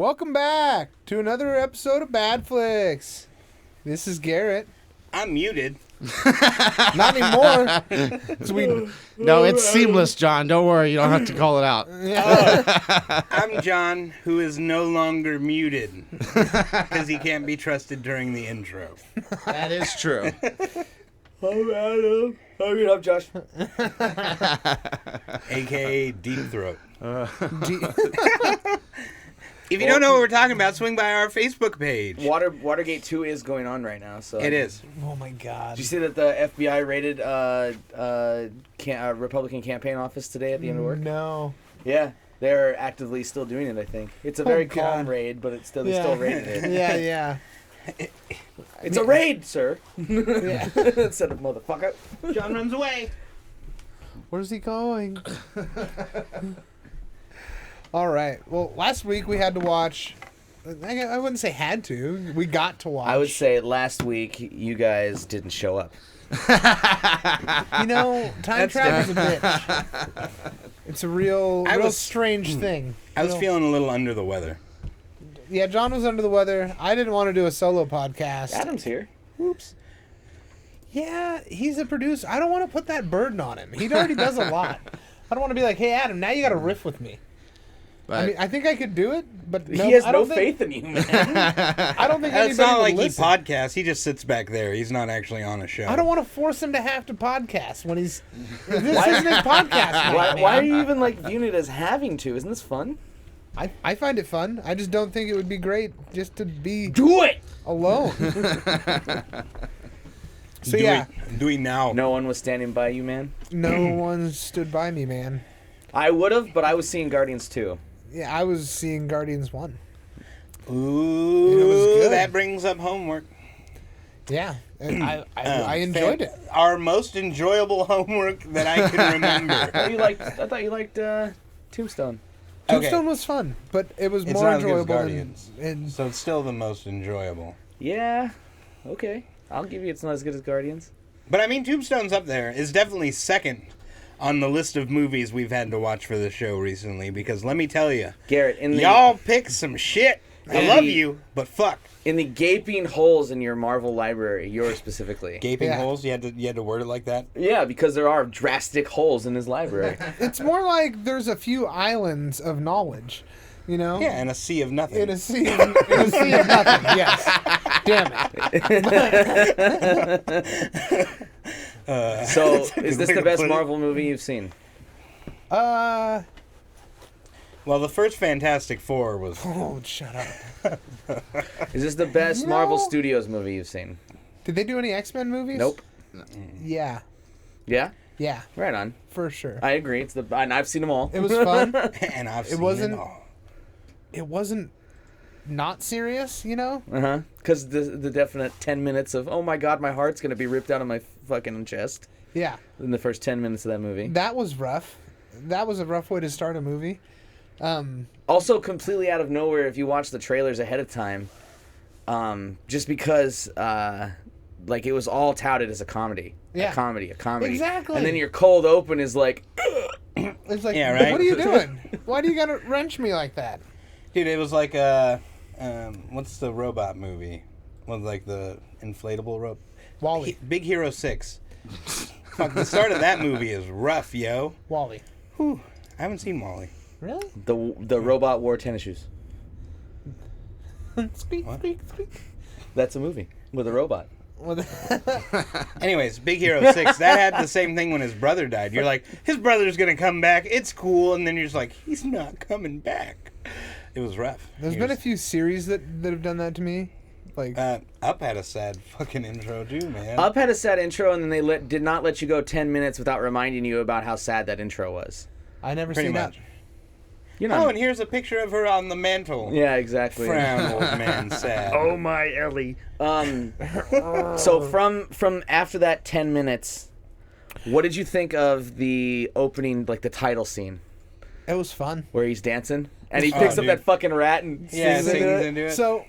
Welcome back to another episode of BadFlix. This is Garrett. I'm muted. Not anymore. No, it's seamless, John. Don't worry. You don't have to call it out. I'm John, who is no longer muted because he can't be trusted during the intro. That is true. I'm Adam. I'm Josh. AKA Deep Throat. If you don't know what we're talking about, swing by our Facebook page. Watergate 2 is going on right now. So It is. Oh my God. Did you see that the FBI raided Republican campaign office today at the end of work? No. Yeah, they're actively still doing it. I think it's a very calm raid, but it's still they still raided it. Yeah. It's a raid, sir. Yeah. Instead of motherfucker. John runs away. Where's he going? All right. Well, last week we had to watch. I wouldn't say had to. We got to watch. I would say last week you guys didn't show up. Time travel's a bitch. It's a real strange thing. I was feeling a little under the weather. Yeah, John was under the weather. I didn't want to do a solo podcast. Adam's here. Oops. Yeah, he's a producer. I don't want to put that burden on him. He already does a lot. I don't want to be like, hey, Adam, now you got to riff with me. But I mean, I think I could do it, but He has no faith in you, man. I don't think anybody It's not would like listen. he podcasts. He just sits back there. He's not actually on a show. I don't want to force him to have to podcast when he's. This isn't his podcast. Why are you even viewing it as having to? Isn't this fun? I find it fun. I just don't think it would be great just to be Do it. alone. So Do we now? No one was standing by you, man. No one stood by me, man. I would have, but I was seeing Guardians 2. Yeah, I was seeing Guardians 1. Ooh, It was good. that brings up homework. Yeah, and I enjoyed it. Our most enjoyable homework that I can remember. I thought you liked Tombstone. Tombstone was fun, but it was It's more not as good as enjoyable Guardians. than. So it's still the most enjoyable. Yeah. Okay. I'll give you it's not as good as Guardians. But I mean, Tombstone's up there. It's definitely second on the list of movies we've had to watch for the show recently. Because let me tell you, Garrett, y'all pick some shit. I love you, but fuck. In the gaping holes in your Marvel library, yours specifically. Gaping Yeah. holes? You had to word it like that? Yeah, because there are drastic holes in his library. It's more like there's a few islands of knowledge, you know? Yeah, and a sea of nothing. In a sea of nothing, yes. Damn it. So, That's a is good this way the to best put it. Marvel movie you've seen? Well, the first Fantastic Four was... Oh, shut up. Is this the best You Marvel know- Studios movie you've seen? Did they do any X-Men movies? Nope. Yeah. Yeah? Yeah, Right on. for sure. I agree. And I've seen them all. It was fun. and I've seen wasn't- it all. It wasn't not serious, you know? Uh-huh. Because the definite 10 minutes of, oh my god, my heart's going to be ripped out of my fucking chest Yeah. in the first 10 minutes of that movie. That was rough. That was a rough way to start a movie. Also, completely out of nowhere, if you watch the trailers ahead of time, just because, it was all touted as a comedy. Yeah. A comedy. Exactly. And then your cold open is like, It's like, Yeah, right? what are you doing? Why do you gotta wrench me like that? Dude, it was like what's the robot movie? With like the inflatable rope? Wall-E. Big Hero 6. Fuck, the start of that movie is rough, yo. Wall-E. Whew. I haven't seen Wall-E. Really? the robot wore tennis shoes. Speak. That's a movie with a robot. Anyways, Big Hero 6, that had the same thing when his brother died. You're like, his brother's gonna come back, it's cool, and then you're just like, he's not coming back. It was rough. There's been a few series that have done that to me. Like, Up had a sad fucking intro too, man. Up had a sad intro, and then they did not let you go 10 minutes without reminding you about how sad that intro was. I never Pretty seen much. that. You know. Oh, and here's a picture of her on the mantle. Yeah, exactly. Frown, old man, sad. Oh my Ellie. So from after that 10 minutes, what did you think of the opening, like the title scene It was fun. where he's dancing and he picks up dude. that fucking rat and Yeah, sings into sings it? into it. So,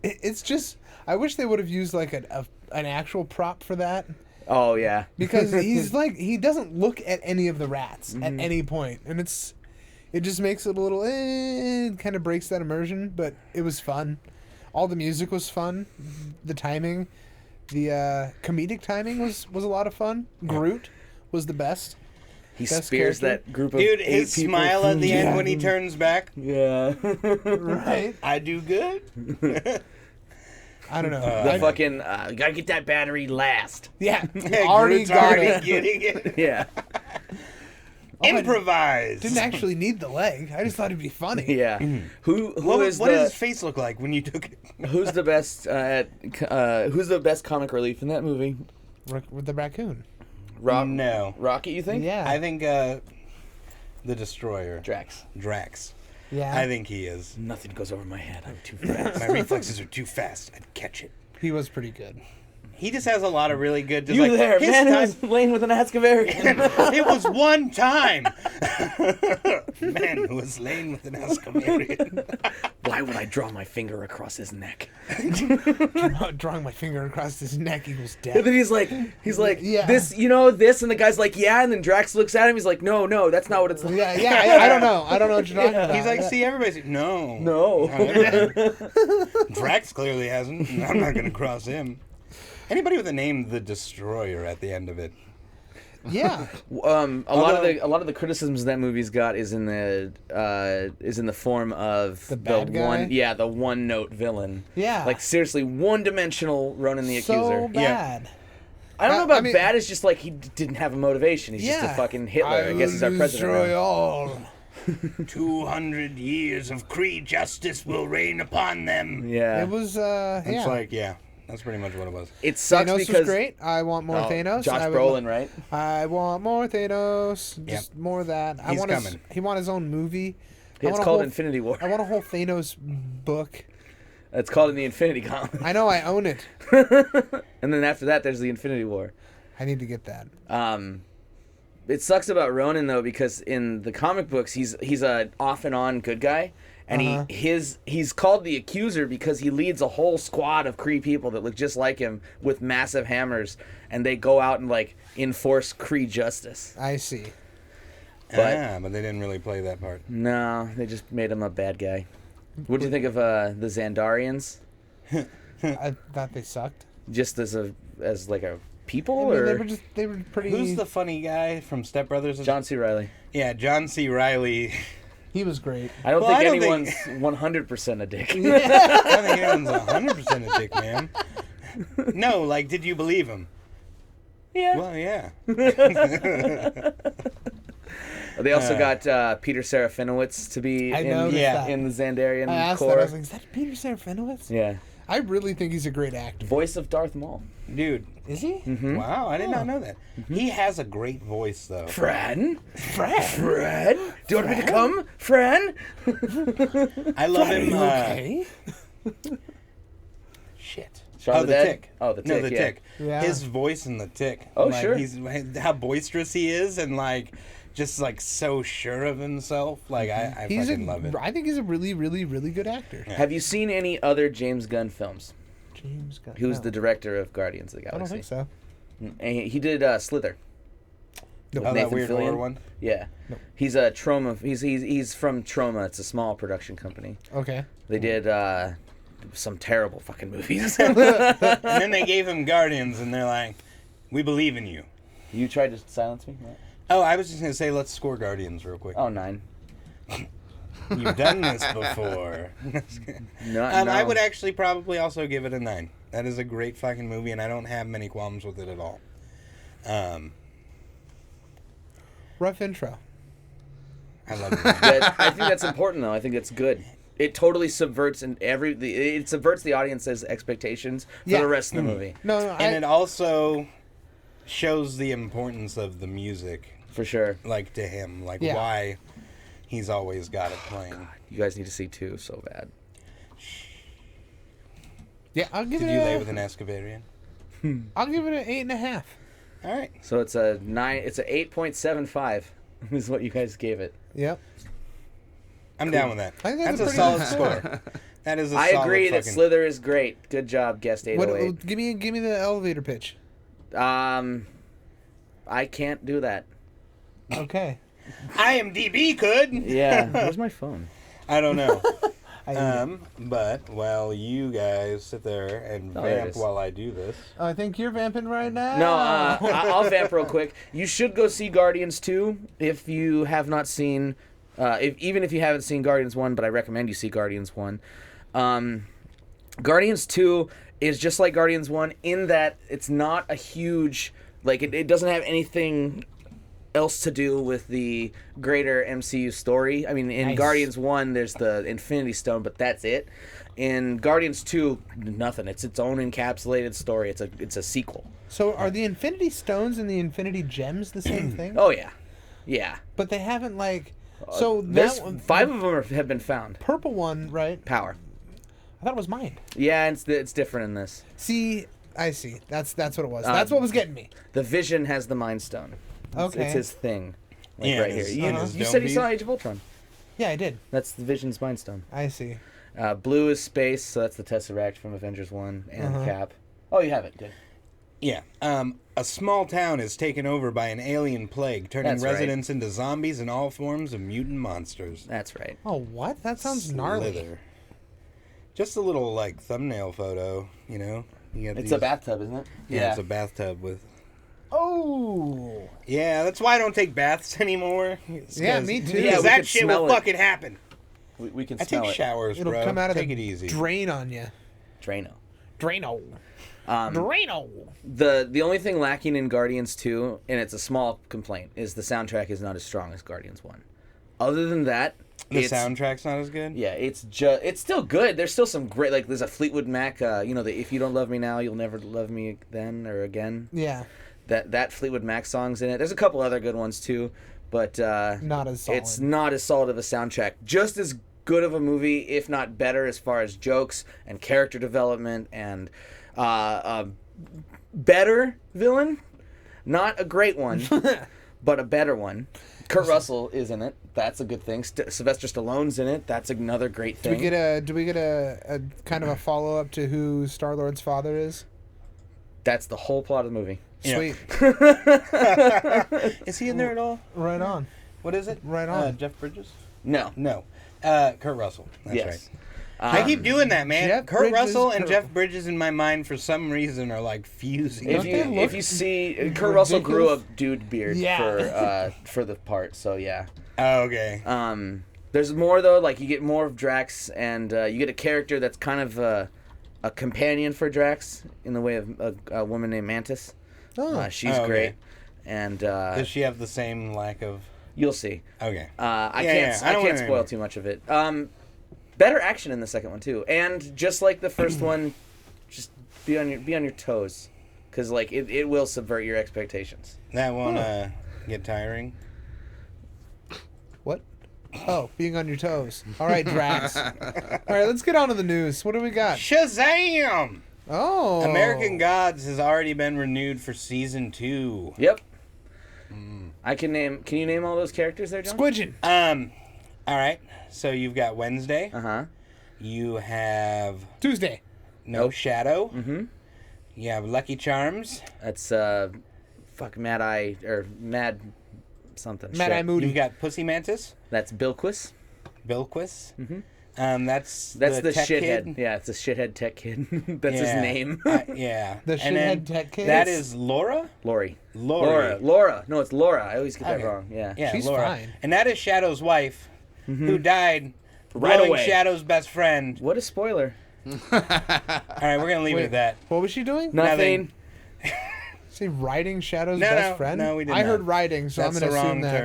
it's just, I wish they would have used like an actual prop for that. Oh yeah. Because he's like, he doesn't look at any of the rats at any point. And it's It just makes it a little, kind of breaks that immersion, but it was fun. All the music was fun. The timing, the comedic timing was a lot of fun. Groot was the best. He Best spears character. that group of Dude, 8 his people. smile at the Yeah. end when he turns back. Yeah. Right? I do good. I don't know. The fucking, you gotta get that battery last. yeah, Hey, already Groot's got already it. getting it. Yeah. Improvise. Didn't actually need the leg. I just thought it'd be funny. Yeah. Who What is does his face look like when you took it? who's the best who's the best comic relief in that movie? With the raccoon. No. Rocket, you think? Yeah. I think the Destroyer. Drax. Yeah. I think he is. Nothing goes over my head. I'm too fast. My reflexes are too fast. I'd catch it. He was pretty good. He just has a lot of really good. Just You like, there, his man who time- was laying with an Ask-A-American. It was one time. Man who was laying with an Ask-A-Marian. Why would I draw my finger across his neck? Drawing my finger across his neck equals And death. then he's like, Yeah. this, this, and the guy's like, yeah, and then Drax looks at him, he's like, no, that's not what it's like. Yeah, I don't know. I don't know what you're talking about. He's like, see, everybody's no. No. Drax clearly hasn't. I'm not going to cross him. Anybody with the name The Destroyer at the end of it. Yeah. A lot of the criticisms that movie's got is in the form of The bad guy? the one note villain. Yeah. Like seriously, one-dimensional Ronan the Accuser. So bad. I don't know about I mean- bad. It's just like he didn't have a motivation. He's just a fucking Hitler. I guess he's our president. Destroy now. all. 200 years of Kree justice will reign upon them. Yeah. It was, It's yeah. like, yeah, that's pretty much what it was. It sucks Thanos because was great. I want more Thanos. Josh I would Brolin, right? I want more Thanos. Yep. Just more of that. He's want coming. He want his own movie. I It's want a called whole- Infinity War. I want a whole Thanos book. It's called in the Infinity Gauntlet. I know I own it. And then after that, there's the Infinity War. I need to get that. It sucks about Ronan though because in the comic books he's a off and on good guy, and he's called the Accuser because he leads a whole squad of Kree people that look just like him with massive hammers, and they go out and like enforce Kree justice. I see. But they didn't really play that part. No, they just made him a bad guy. What do you think of the Xandarians? I thought they sucked. Just as like a people, I mean, or they were pretty. Who's the funny guy from Step Brothers? John C. Reilly? Yeah, John C. Reilly. He was great. I don't Well, think I don't anyone's think- 100% a dick. I don't think anyone's 100% a dick, man. No, like, did you believe him? Yeah. Well, yeah. They also got Peter Serafinowicz to be I noticed that. in the Xandarian I asked core. that. I was like, is that Peter Serafinowicz? Yeah. I really think he's a great actor. Voice of Darth Maul. Dude. Is he? Mm-hmm. Wow, I did not know that. He has a great voice, though. Fran? Fran? Do you want me to come? Fran? I love him. Okay. Shit. Shaun of the Dead? Tick. Oh, The No, Tick, the yeah. Tick. Yeah. His voice in the Tick. Oh, like, sure. He's how boisterous he is, and like just like so sure of himself. Like I fucking love it. I think he's a really, really, really good actor. Have you seen any other James Gunn films? James Gunn. Who's no. the director of Guardians of the I don't Galaxy? think so. And he did Slither. No. Oh, that Nathan weird Fillion? horror one. Yeah. Nope. He's a Trauma. He's from Trauma. It's a small production company. Okay. They did some terrible fucking movies. And then they gave him Guardians, and they're like, "We believe in you." You tried to silence me? What? Oh, I was just gonna say, let's score Guardians real quick. Oh, 9. You've done this before. No, I no. would actually probably also give it a 9. That is a great fucking movie, and I don't have many qualms with it at all. Rough intro. I love it. I think that's important, though. I think it's good. It totally subverts it subverts the audience's expectations for Yeah. the rest of the movie. No, And it also shows the importance of the music, For sure. like, to him. Like, Yeah. why he's always got it playing. You guys need to see 2 so bad. yeah, I'll give Did it. you lay with an Escovarian? I'll give it an 8.5. All right. So it's a 9. It's a 8.75 is what you guys gave it. Yep. I'm down with that. I think that's That's a a solid pretty score. That is a I solid agree that fucking... Slither is great. Good job, guest What, 808. give me the elevator pitch. I can't do that. Okay. IMDb could. Yeah. Where's my phone? I don't know. But while you guys sit there and there it vamp is. while I do this. I think you're vamping right now. No, I'll vamp real quick. You should go see Guardians 2 if you have not seen, even if you haven't seen Guardians 1, but I recommend you see Guardians 1. Guardians 2 is just like Guardians 1 in that it's not a huge, like, it doesn't have anything else to do with the greater MCU story. I mean, in Nice. Guardians 1, there's the Infinity Stone, but that's it. In Guardians 2, nothing. It's its own encapsulated story. It's a sequel. So are the Infinity Stones and the Infinity Gems the same thing? Oh, yeah. Yeah. But they haven't, like... So There's that one, 5 of them have been found. purple one, right? Power. I thought it was mine. Yeah, it's different in this. See, I see. That's what it was. That's what was getting me. The Vision has the Mind Stone. Okay. It's his thing. Like Yeah, right his- here. his You dome said you piece? saw Age of Ultron. Yeah, I did. That's the Vision's Mind Stone. I see. Blue is space, so that's the Tesseract from Avengers 1 and Cap. Oh, you have it. Good. Yeah. A small town is taken over by an alien plague, turning That's right. residents into zombies and all forms of mutant monsters. That's right. Oh, what? That sounds gnarly. Slither. Just a little, like, thumbnail photo, you know? You got It's these- a bathtub, isn't it? Yeah, it's a bathtub with... Oh. Yeah, that's why I don't take baths anymore. Yeah, me too. Because Yeah, we that could shit smell will it. fucking happen. We can I smell take it. showers, It'll bro. come out of take the it easy. drain on you. Drano. Drano. Um, Drano. The only thing lacking in Guardians 2, and it's a small complaint, is the soundtrack is not as strong as Guardians 1. Other than that, The it's, soundtrack's not as good? yeah, it's still good. There's still some great, like there's a Fleetwood Mac, the If You Don't Love Me Now, You'll Never Love Me Then or Again. Yeah. That Fleetwood Mac song's in it. There's a couple other good ones too, but Not as solid. it's not as solid of a soundtrack. Just as good of a movie, if not better, as far as jokes and character development and better villain. Not a great one, but a better one. Kurt Russell is in it. That's a good thing. Sylvester Stallone's in it. That's another great Do thing. we get a kind of a follow up to who Star-Lord's father is? That's the whole plot of the movie. Yeah. Sweet. Is he in there at all? Right on. What is it? Right on. Jeff Bridges? No. No. Kurt Russell. That's Yes. right. I keep doing that, man. Jeff Kurt Bridges, Russell and Kurt- Jeff Bridges in my mind for some reason are like fusing. If Don't they look you see, Kurt Russell grew a ridiculous? dude beard Yeah. for the part. So yeah. Oh, okay. There's more though. Like you get more of Drax, and you get a character that's kind of a companion for Drax in the way of a woman named Mantis. Oh. She's Oh, okay. great, and Does she have the same lack of... you'll see. Okay. I Yeah, can't. yeah, I I don't can't wanna spoil know. too much of it. Better action in the second one too, and just like the first one, just be on your toes, because like it will subvert your expectations. That won't get tiring. What? Oh, being on your toes. All right, Drax. All right, let's get on to the news. What do we got? Shazam! Oh. American Gods has already been renewed for season 2. Yep. I can name. Can you name all those characters there, John? Squidgen. All right. So you've got Wednesday. Uh-huh. You have Tuesday. No Shadow. Mm-hmm. You have Lucky Charms. That's Mad Eye or Mad something. Mad Eye Shit. Moody. You've got Pussy Mantis. That's Bilquis. Bilquis. Mm-hmm. That's the tech shithead. kid. Yeah, it's a shithead tech kid. That's his Yeah. name. Yeah. The And then shithead tech kid? That is Laura. Lori. Lori. Laura. No, it's Laura. I always get that Okay. wrong. Yeah. Yeah, She's Laura. fine. And that is Shadow's wife, who died Right blowing away. Shadow's best friend. What a spoiler. All right, we're gonna leave it at that. What was she doing? Nothing. Say riding Shadow's No, best no, friend? no, we did I not. heard riding, so That's I'm the going to assume wrong that.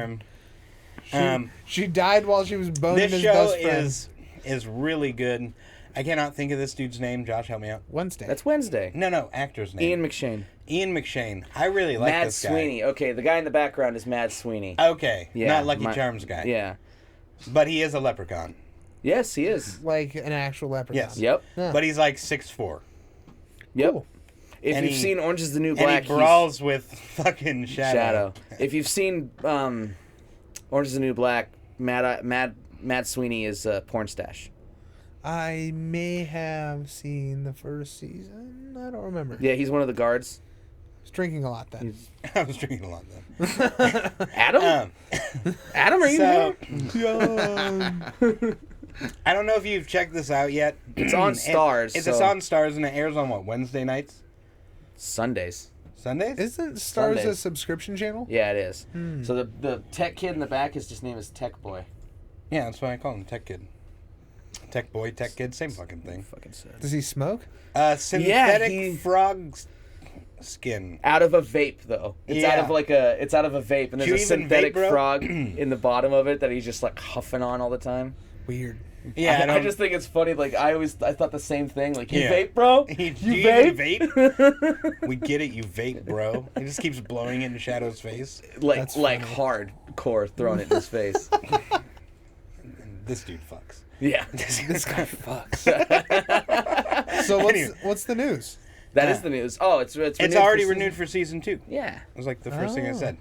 term. She died while she was boning This his show best friend. is really good. I cannot think of this dude's name. Josh, help me out. Wednesday. That's Wednesday. No, actor's name. Ian McShane. Ian McShane. I really like Mad this guy. Sweeney. Okay, the guy in the background is Mad Sweeney. Okay, Yeah, not Lucky my- Charms guy. Yeah. But he is a leprechaun. Yes, he is. like an actual leprechaun. Yes. Yep. Yeah. But he's like 6'4". Yep. Cool. If And you've he- seen Orange is the New And Black, he brawls with fucking he's Shadow. Shadow. If you've seen Orange is the New Black, Mad Sweeney is Porn Stash. I may have seen the first season. I don't remember. Yeah, he's one of the guards. was drinking a lot then. I was drinking a lot then. Adam? Adam, are you so, there? I don't know if you've checked this out yet. It's on Stars. It's so- on Stars, and it airs on what, Wednesday nights? Sundays. Sundays? Isn't Stars a Sundays. subscription channel? Yeah, it is. So the tech kid in the back, his name is Tech Boy. Yeah, that's why I call him Tech Kid. Tech Boy, Tech Kid, same fucking thing. Fucking sad. Does he smoke? Synthetic frog skin. Out of a vape, though. It's out Yeah. of it's out of a vape, and Do there's you a even synthetic vape, bro? frog in the bottom of it that he's just like huffing on all the time. Weird. Yeah, I just think it's funny. Like I thought the same thing. Like you Yeah. vape, bro. Do You you vape? even vape? We get it, you vape, bro. He just keeps blowing it in Shadow's face. That's funny. Hardcore throwing it in his face. This dude fucks. Yeah, This guy fucks. So Anyway. what's the news? that is the news. Oh, it's It's already renewed for season 2. Yeah. It was like the first thing I Oh. said.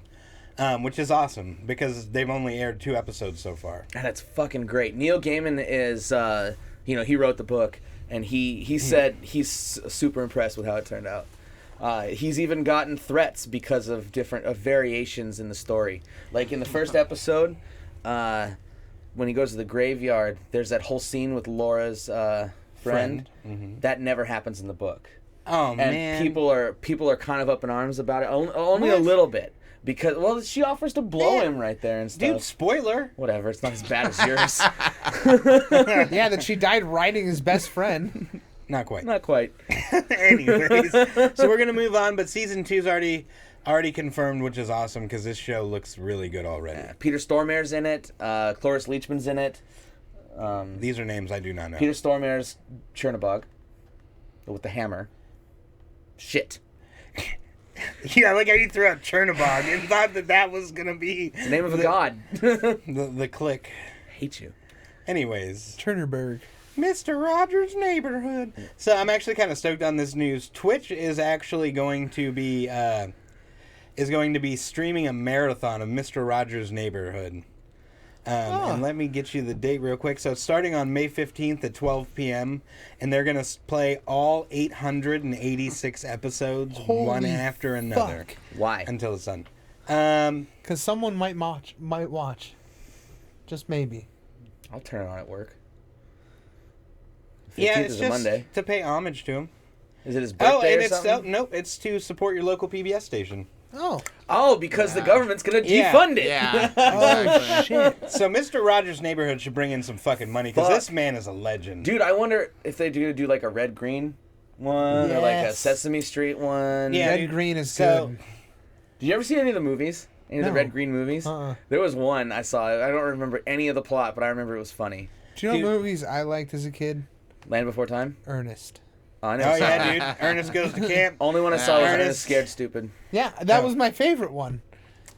Which is awesome because they've only aired 2 episodes so far. And it's fucking great. Neil Gaiman is, he wrote the book, and he said he's super impressed with how it turned out. He's even gotten threats because of variations in the story. Like in the first episode, when he goes to the graveyard, there's that whole scene with Laura's friend. Mm-hmm. That never happens in the book. Oh, And man. people are kind of up in arms about it. Only a What? little bit. Because, she offers to blow him right there and stuff. Dude, spoiler. Whatever, it's not as bad as yours. Yeah, that she died writing his best friend. Not quite. Not quite. Anyways, so we're gonna move on, but season 2's already confirmed, which is awesome because this show looks really good already. Peter Stormare's in it. Cloris Leachman's in it. These are names I do not know. Peter Stormare's Chernabog with the hammer. Shit. Yeah, like how you threw out Chernabog and thought that was gonna be It's the name of a god. the click. Hate you. Anyways, Turnerberg. Mr. Rogers' Neighborhood. So I'm actually kind of stoked on this news. Twitch is actually going to be streaming a marathon of Mr. Rogers' Neighborhood. And let me get you the date real quick. So it's starting on May 15th at 12 p.m. And they're going to play all 886 episodes one Holy after another fuck. Why? until it's done. Because someone might watch. Just maybe. I'll turn it on at work. 15th Yeah, it's is a just Monday. to pay homage to him. Is it his birthday Oh, and or it's something? nope, it's to support your local PBS station. Oh. Oh, because the government's going to Yeah. defund it. Yeah. Oh, Exactly. shit. So Mr. Rogers' Neighborhood should bring in some fucking money because Fuck. this man is a legend. Dude, I wonder if they do like a red-green one or like a Yes. Sesame Street one. Yeah, Red dude. Green is So- good. Did you ever see any of the movies? Any of the No. red green movies? Uh-uh. There was one I saw. I don't remember any of the plot, but I remember it was funny. Do you know Dude. what movies I liked as a kid? Land Before Time? Ernest. Oh, I never Oh saw yeah, it. dude. Ernest Goes to Camp. Only one I saw was Ernest. Ernest Scared Stupid. Yeah, that Oh. was my favorite one.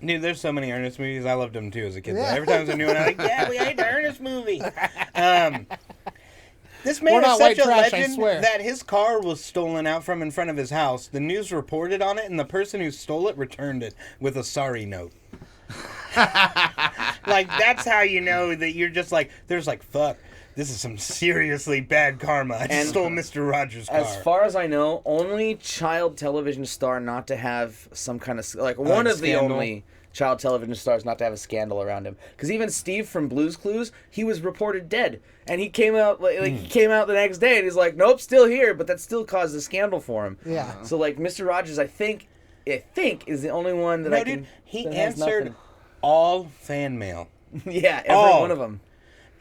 Dude, there's so many Ernest movies. I loved them too as a kid. though. Yeah. Every time there's a new one, I'm like, yeah, we made the Ernest movie. This We're man is not such white a trash, I legend swear. that his car was stolen out from in front of his house. The news reported on it, and the person who stole it returned it with a sorry note. Like, that's how you know that you're just like, there's like, fuck, this is some seriously bad karma. I just And stole Mr. Rogers' car. As far as I know, only child television star not to have some kind of like one of the scandal. only child television stars not to have a scandal around him. Because even Steve from Blue's Clues, he was reported dead, and he came out he came out the next day and he's like, nope, still here, but that still caused a scandal for him. Yeah. So like Mr. Rogers, I think is the only one that No, I can. dude, he that has answered nothing. all fan mail. Yeah, every all. one of them.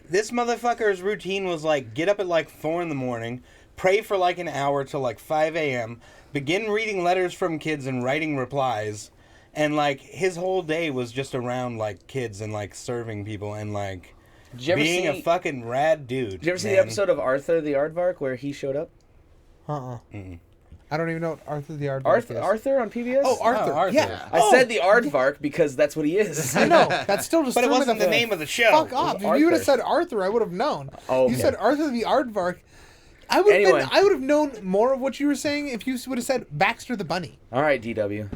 This motherfucker's routine was like get up at like 4 in the morning, pray for like an hour till like 5 a.m., begin reading letters from kids and writing replies, and like his whole day was just around like kids and like serving people and like Did you ever being see? a fucking rad dude. Did you ever see man. the episode of Arthur the Aardvark where he showed up? I don't even know what Arthur the Aardvark Arthur, is. Arthur on PBS? Oh, Arthur. Arthur. Yeah. I said the Aardvark because that's what he is. I know. That's still just But it threw me wasn't the name of the show. Fuck off. If you would have Arthur. said Arthur, I would have known. Oh, You okay. said Arthur the Aardvark. I would have Anyway. I would have known more of what you were saying if you would have said Baxter the Bunny. All right, DW.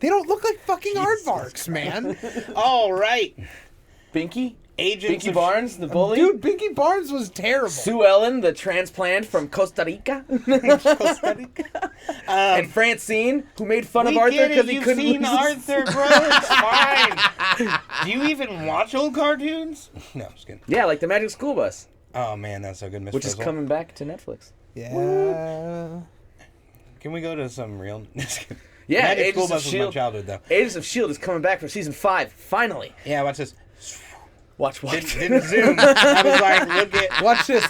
They don't look like fucking aardvarks, man. All right. Binky? Agents Binky of Barnes, the bully. Dude, Binky Barnes was terrible. Sue Ellen, the transplant from Costa Rica. Costa Rica. And Francine, who made fun of We Arthur get because it. he You've couldn't seen lose. Arthur, bro. It's fine. Do you even watch old cartoons? No, I'm just kidding. Yeah, like the Magic School Bus, Oh man, that's so good, Miss which is Frizzle. coming back to Netflix. Yeah. Can we go to some real? Just kidding. Yeah, Magic Agents School of Bus was my S.H.I.E.L.D. childhood, though. Agents of S.H.I.E.L.D. is coming back for season 5, finally. Yeah, watch this. Watch what? Didn't zoom. I was like, look at Watch this.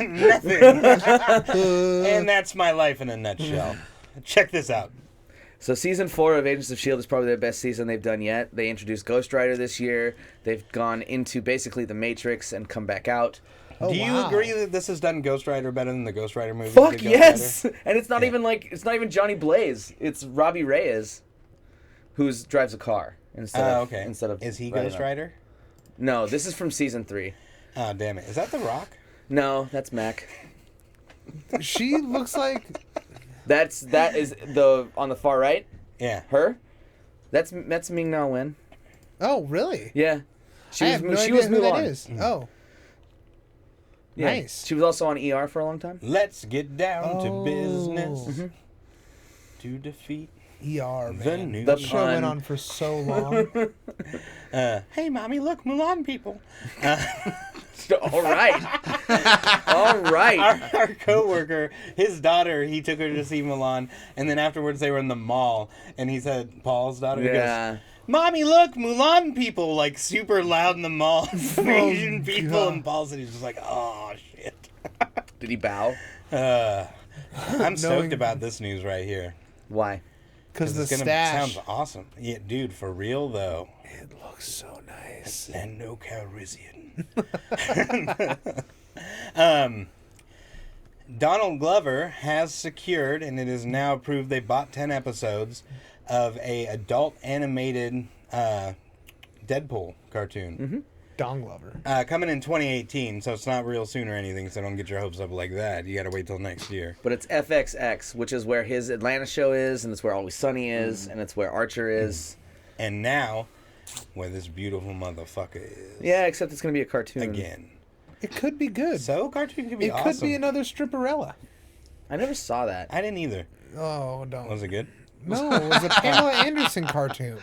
nothing. And that's my life in a nutshell. Check this out. So season 4 of Agents of S.H.I.E.L.D. is probably the best season they've done yet. They introduced Ghost Rider this year. They've gone into basically the Matrix and come back out. Oh, Do you wow. agree that this has done Ghost Rider better than the Ghost Rider movie? Fuck yes! And it's not even like, it's not even Johnny Blaze. It's Robbie Reyes, who drives a car instead of. Okay. Instead of Is he riding Ghost on- Rider? No, this is from season 3. Oh, damn it. Is that The Rock? No, that's Mac. She looks like. That is the on the far right. Yeah. Her. That's Ming Na Wen. Oh, really? Yeah. She I was have no she idea was who that Mulan. is. Oh, Yeah. nice. She was also on ER for a long time. Let's get down to Oh. business Mhm. to defeat ER, the man. new. The That show went pun. on for so long. Hey, mommy, look, Mulan people. All right. All right. Our coworker, his daughter, he took her to see Mulan, and then afterwards they were in the mall, and he said, Paul's daughter, he Yeah. goes, Mommy, look, Mulan people, like super loud in the mall, some Oh, Asian people, God. and Paul said he's just like, oh shit. Did he bow? I'm stoked Knowing- about this news right here. Why? Because the It's gonna stash. sounds awesome. Yeah, dude, for real though. It looks so nice. Lando Calrissian. Donald Glover has secured, and it is now approved, they bought 10 episodes of a adult animated Deadpool cartoon. Mm-hmm. Dong Lover. Coming in 2018, so it's not real soon or anything, so don't get your hopes up like that. You gotta wait till next year. But it's FXX, which is where his Atlanta show is, and it's where Always Sunny is, and it's where Archer is. And now, where this beautiful motherfucker is. Yeah, except it's going to be a cartoon. Again. It could be good. So, cartoon could be it awesome. could be another Stripperella. I never saw that. I didn't either. Oh, don't. Was it good? No, it was a Pamela Anderson cartoon.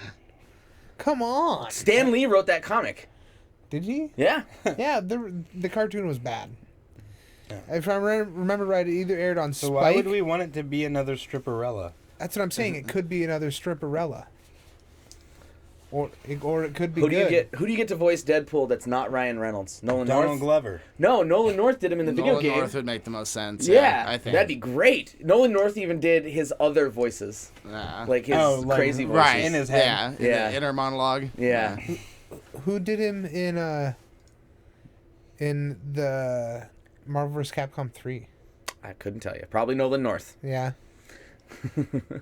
Come on. Stan Lee wrote that comic. Did he? Yeah. Yeah, the cartoon was bad. If I remember right, it either aired on So Spike. why would we want it to be another Stripperella? That's what I'm saying. It could be another Stripperella. Or it could be Who do good. you get to voice Deadpool that's not Ryan Reynolds? Nolan Donald North? Glover. No, Nolan North did him in the video Nolan game. North would make the most sense. Yeah, I think that'd be great. Nolan North even did his other voices, Yeah. like his like, crazy voices. right in his head. Yeah, in Yeah. the inner monologue. Yeah. Who did him in the Marvel vs. Capcom 3? I couldn't tell you. Probably Nolan North. Yeah. That would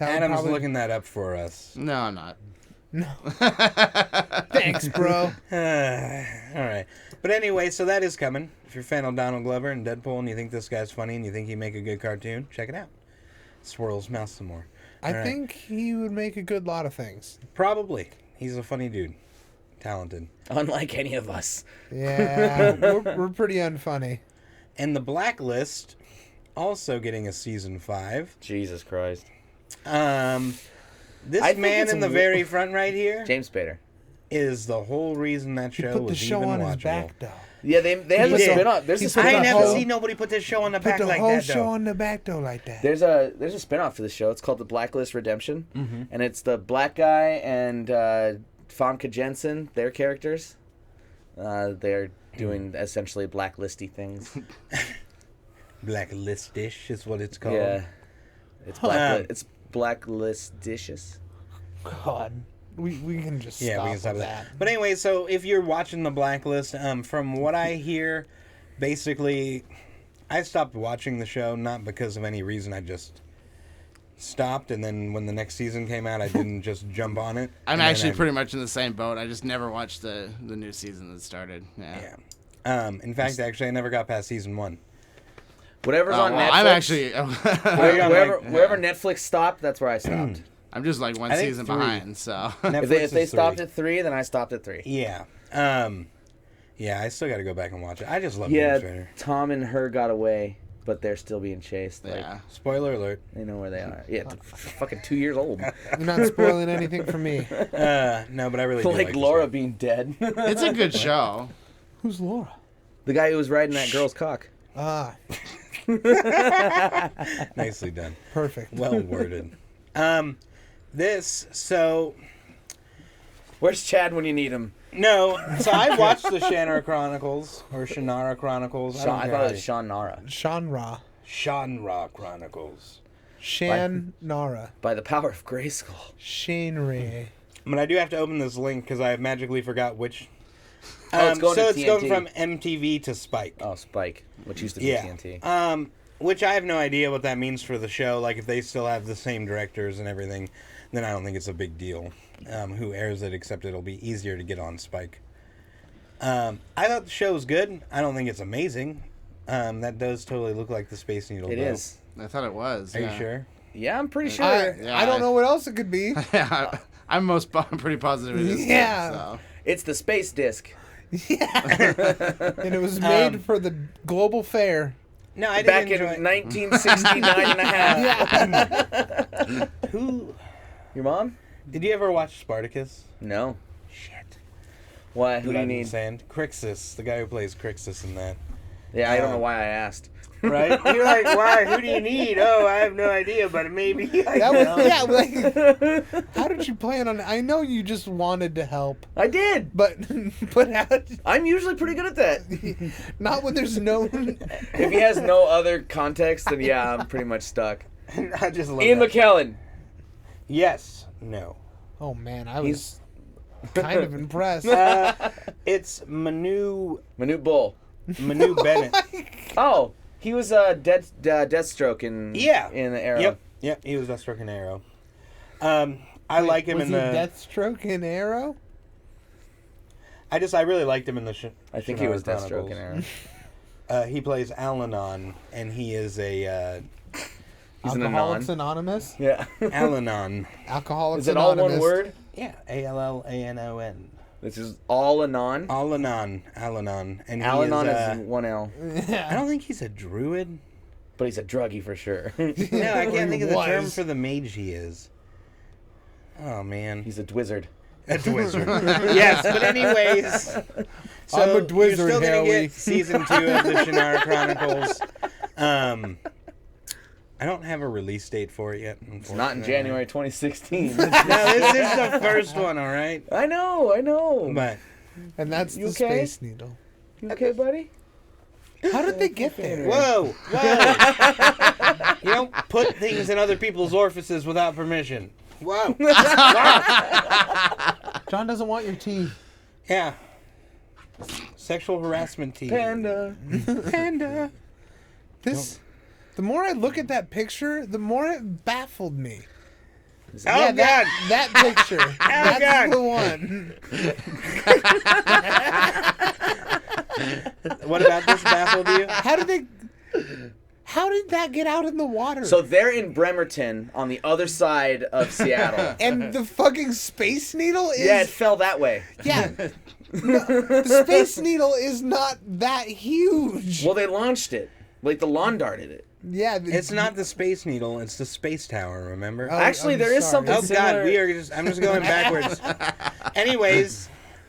Adam's probably- looking that up for us. No, I'm not. No. Thanks, bro. All right. But anyway, so that is coming. If you're a fan of Donald Glover and Deadpool and you think this guy's funny and you think he'd make a good cartoon, check it out. Swirls mouth some more. I All right. think he would make a good lot of things. Probably. He's a funny dude. Talented. Unlike any of us. Yeah, we're pretty unfunny. And The Blacklist, also getting a season 5. Jesus Christ. This I think man it's in the a- very front right here James Spader. is the whole reason that He show put the was show even on watchable. his back, though. Yeah, they have a did. spin-off. There's a He spin-off. I the never whole- seen nobody put this show on the Put back the like whole that, show though. on the back, though, like that. There's a spin-off to the show. It's called The Blacklist Redemption. Mm-hmm. And it's the black guy and Famke Jensen, their characters. They're doing essentially blacklisty things. Blacklist-ish is what it's called. Yeah. It's blacklist-dicious. God. We can just Yeah, stop we can stop with that. But anyway, so if you're watching The Blacklist, from what I hear, basically, I stopped watching the show not because of any reason. I just stopped, and then when the next season came out, I didn't just jump on it. I'm And then actually I- pretty much in the same boat. I just never watched the new season that started. Yeah. Yeah. In fact, actually, I never got past season 1. Whatever's Oh, on well, Netflix. I'm actually. Wherever Netflix stopped, that's where I stopped. I'm just like one I think season 3. behind. So If they stopped at 3, then I stopped at 3. Yeah. Yeah, I still got to go back and watch it. I just love Yeah, Ghost Rider. Tom and her got away, but they're still being chased. Like, Yeah. Spoiler alert. they know where they are. Yeah, fucking 2 years old. You're not spoiling anything for me. No, but I really do Like this Laura one. being dead. It's a good show. Who's Laura? The guy who was riding that girl's cock. Ah, Nicely done. perfect. Well worded. Where's Chad when you need him? No, so I watched the Shannara Chronicles, or Shannara Chronicles. I thought it was Sean Nara. Shanra. Shanra Chronicles. Shan Nara. By the power of Grayskull. Shanray. But I do have to open this link because I magically forgot which. Oh, it's going so to it's going TNT. from MTV to Spike. Oh, Spike, which used to be Yeah. TNT. Which I have no idea what that means for the show. Like, if they still have the same directors and everything, then I don't think it's a big deal. Who airs it, except it'll be easier to get on Spike. I thought the show was good. I don't think it's amazing. That does totally look like the Space Needle. It though. is. I thought it was. Are yeah. you sure? Yeah, I'm pretty sure. Yeah, I don't know what else it could be. Yeah, I'm pretty positive it is. Yeah. So. It's the space disc. And it was made for the global fair. No, I Back didn't in enjoy 1969 and a half. Who Your mom? did you ever watch Spartacus? No. Shit. Why? Who do you I'm need? saying Crixus, the guy who plays Crixus in that. Yeah, I don't know why I asked. Right? You're like, why? Who do you need? Oh, I have no idea, but maybe. That was, yeah, like, how did you plan on? I know you just wanted to help, I did. but how? I'm usually pretty good at that. Not when there's no. If he has no other context, then yeah, I'm pretty much stuck. I just love Ian that. McKellen. Yes. No. Oh man, I was kind of impressed. It's Manu Manute Bull. Bennett. Oh, he was Deathstroke in in the Arrow. Yep. He was Deathstroke in Arrow. I like him was in he the. Deathstroke in Arrow? I really liked him in the. I think he was Shannara Deathstroke in Chronicles. Arrow. He plays Al-Anon, and he is a He's an Alcoholics Anon. Anonymous. Yeah. Al-Anon. Alcoholics Is it all Anonymous. one word? Yeah, Allanon. This is all Anon. Al-Anon, and he Al-Anon is. is one L, I don't think he's a druid. but he's a druggie for sure. No, I can't think of the term was. for the mage he is. Oh man, He's a dwizzard. a wizard. Yes, but anyways, so I'm a you're dwizzard, still gonna Howie. get season 2 of the Shannara Chronicles. I don't have a release date for it yet. It's not in January 2016. No, this is the first one. All right, I know. but And that's You the okay? Space Needle. You okay, buddy? How did they get there? whoa. You don't put things in other people's orifices without permission. Whoa. John doesn't want your tea. Yeah. Sexual harassment tea. Panda. Panda. This. The more I look at that picture, the more it baffled me. Oh, Yeah, God. that picture. That's God. the one. What about this baffled you? How did that get out in the water? So they're in Bremerton on the other side of Seattle. and the fucking Space Needle is Yeah, it fell that way. yeah. No, the Space Needle is not that huge. Well, they launched it. Like the lawn darted it. Yeah, It's not the Space Needle, it's the Space Tower, remember? Oh, Actually, I'm there is sorry. something Oh similar. God, I'm just going backwards. Anyways,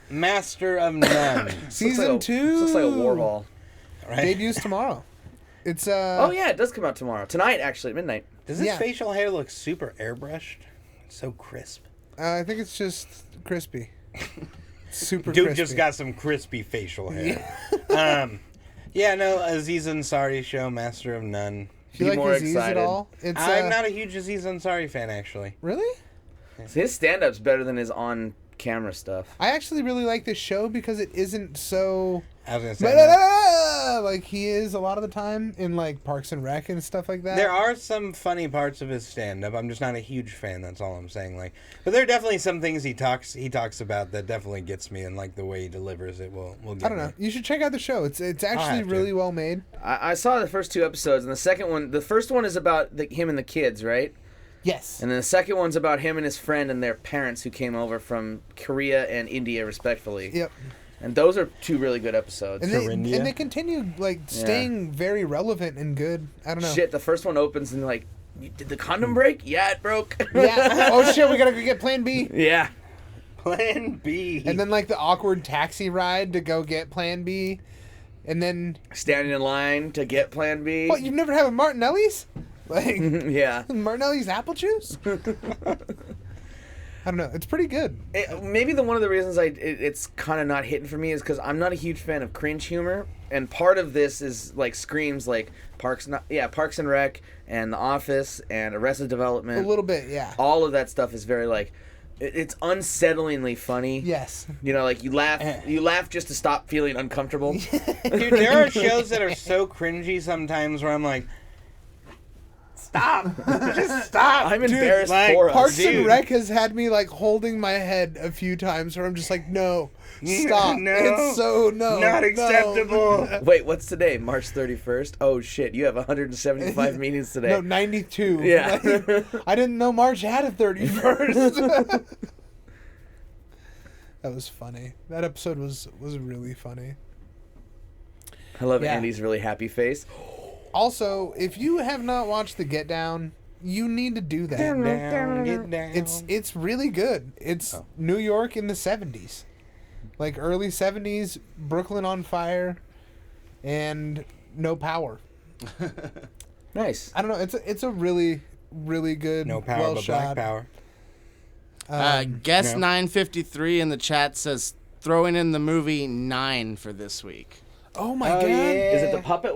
Master of None. Season 2 Looks like a war ball. Right? debuts tomorrow. It's Oh yeah, it does come out tomorrow. Tonight, actually, at midnight. Does his Yeah. facial hair look super airbrushed? It's so crisp. I think it's just crispy. Super Dude crispy. just got some crispy facial hair. Yeah, no, Aziz Ansari show, Master of None. Do you Be like more Aziz at excited. all? It's I'm not a huge Aziz Ansari fan, actually. really. His stand-up's better than his on-camera stuff. I actually really like this show because it isn't so I was gonna say no. like he is a lot of the time in like Parks and Rec and stuff like that. There are some funny parts of his stand-up. I'm just not a huge fan. That's all I'm saying. Like, but there are definitely some things he talks about that definitely gets me, and like the way he delivers it will get I don't know. me. You should check out the show. It's actually have to. really well made. I saw the first 2 episodes, and the first one is about him and the kids, right? Yes. And then the second one's about him and his friend and their parents who came over from Korea and India, respectively. Yep. And those are 2 really good episodes. And they continue like staying very relevant and good. I don't know. Shit, the first one opens and like, did the condom break? Yeah, it broke. Yeah. Oh shit, we gotta go get Plan B. Yeah. Plan B. And then like the awkward taxi ride to go get Plan B, and then standing in line to get Plan B. What? You've never had a Martinelli's? Like yeah. Martinelli's apple juice. I don't know. It's pretty good. Maybe one of the reasons it's kind of not hitting for me is because I'm not a huge fan of cringe humor, and part of this is like screams like Parks and Rec and The Office and Arrested Development. A little bit, yeah. All of that stuff is very like, it's unsettlingly funny. Yes. You know, like you laugh just to stop feeling uncomfortable. Dude, there are shows that are so cringy sometimes where I'm like, stop. Just stop. I'm embarrassed for us. Parks and Rec has had me like holding my head a few times where I'm just like, no, stop. No. It's so Not acceptable. No. Wait, what's today? March 31st? Oh shit, you have 175 meetings today. No, 92. Yeah. Like, I didn't know March had a 31st. That was funny. That episode was really funny. I love Andy's really happy face. Also, if you have not watched The Get Down, you need to do that. Get down. It's really good. It's New York in the 70s. Like early 70s, Brooklyn on fire, and no power. Nice. I don't know. It's a really, really good, No power well but shot. black power. Guest no. 953 in the chat says throwing in the movie 9 for this week. Oh my god! Yeah. Is it the puppet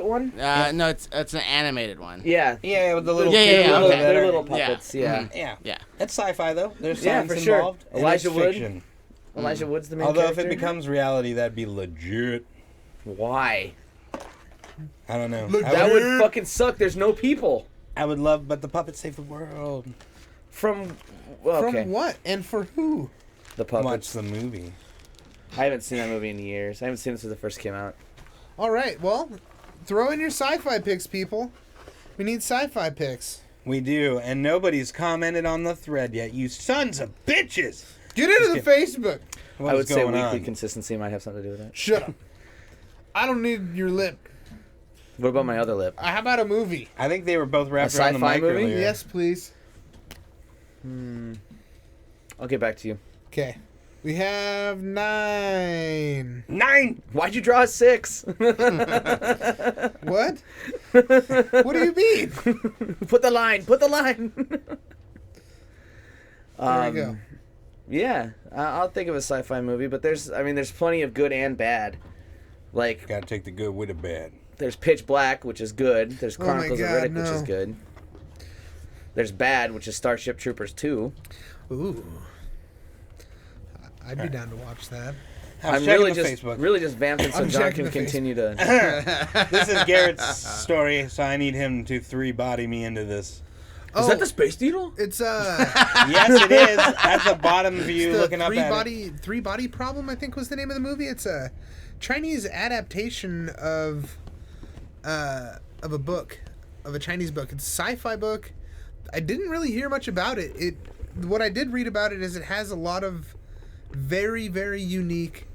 one? No, it's an animated one. Yeah. Yeah, with the little They're little puppets. Yeah. Yeah. Yeah. It's sci-fi though. There's Yeah, science for sure. involved. and Elijah it's Wood. fiction. Elijah Wood's the main Although character. if it becomes reality, that'd be legit. Why? I don't know. That would fucking suck. There's no people. I would love, but the puppets save the world. From what and for who? The Watch puppets. the movie. I haven't seen that movie in years. I haven't seen it since it first came out. All right, well, throw in your sci-fi picks, people. We need sci-fi picks. We do, and nobody's commented on the thread yet. You sons of bitches! Get into the Facebook. What I is would say going weekly on? consistency might have something to do with that. Shut up. I don't need your lip. What about my other lip? How about a movie? I think they were both wrapped A around the sci-fi mic movie? earlier. Yes, please. I'll get back to you. Okay. We have 9. 9! Why'd you draw a 6? What? What do you mean? Put the line. Put the line. There we go. Yeah, I'll think of a sci-fi movie, but there's plenty of good and bad. Like, Gotta take the good with the bad. there's Pitch Black, which is good. There's Oh my Chronicles of God, Riddick, which is no. good. There's Bad, which is Starship Troopers 2. Ooh. I'd be down to watch that. I'm checking really the just Facebook. really just vamping so I'm John checking can the Facebook. continue to. This is Garrett's story, so I need him to 3-body me into this. Oh, Is that the Space Needle? It's Yes, it is. At the bottom view, the looking up at it. three body problem, I think was the name of the movie. It's a Chinese adaptation of a book, of a Chinese book. It's a sci-fi book. I didn't really hear much about it. What I did read about it is it has a lot of very, very unique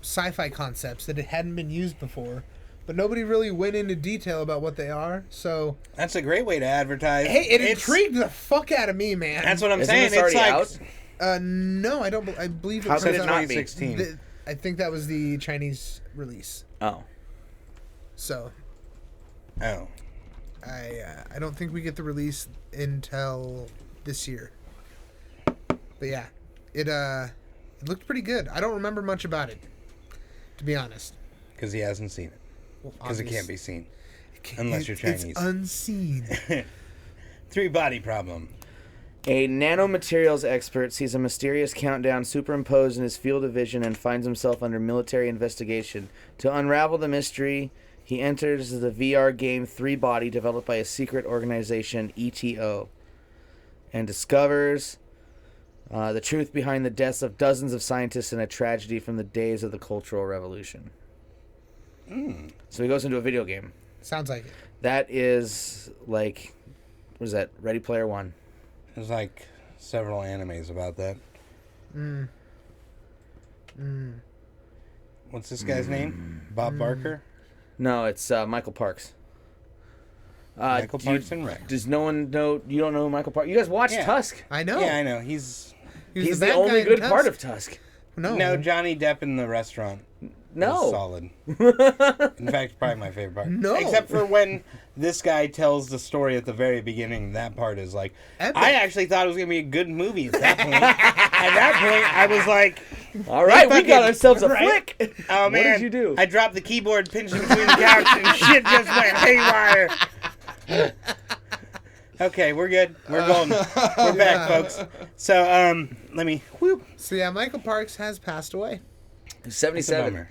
sci-fi concepts that it hadn't been used before, but nobody really went into detail about what they are. So That's a great way to advertise. hey, it It's- intrigued the fuck out of me, man. That's what I'm Isn't saying. this already It's like out? No, I don't. I believe it How comes could it out- not be? 2016. I think that was the Chinese release. Oh. So Oh. I don't think we get the release until this year. But yeah, it looked pretty good. I don't remember much about it, to be honest. Because he hasn't seen it. Well, Because it obvious- can't be seen. Unless you're Chinese. It's unseen. 3-body problem. A nanomaterials expert sees a mysterious countdown superimposed in his field of vision and finds himself under military investigation. To unravel the mystery, he enters the VR game 3-Body developed by a secret organization, ETO, and discovers the truth behind the deaths of dozens of scientists in a tragedy from the days of the Cultural Revolution. So he goes into a video game. Sounds like it. That is like, what is that? Ready Player One. There's like several animes about that. What's this guy's name? Bob Barker? No, it's Michael Parks. Michael Parks and Rec. Does no one know? You don't know who Michael Parks? You guys watched Yeah. Tusk? I know. Yeah, I know. He's He's the the bad only guy in good part Tusk. of Tusk. No. Johnny Depp in the restaurant. No. Was solid. In fact, probably my favorite part. No. Except for when this guy tells the story at the very beginning. That part is like, Epic. I actually thought it was going to be a good movie at that point. At that point, I was like, All right, we fucking- got ourselves a right? flick. oh man. What did you do? I dropped the keyboard, pinched between the couch, and shit just went haywire. Okay, we're good. We're golden. We're back, folks. So, let me, whoop. So yeah, Michael Parks has passed away. 77.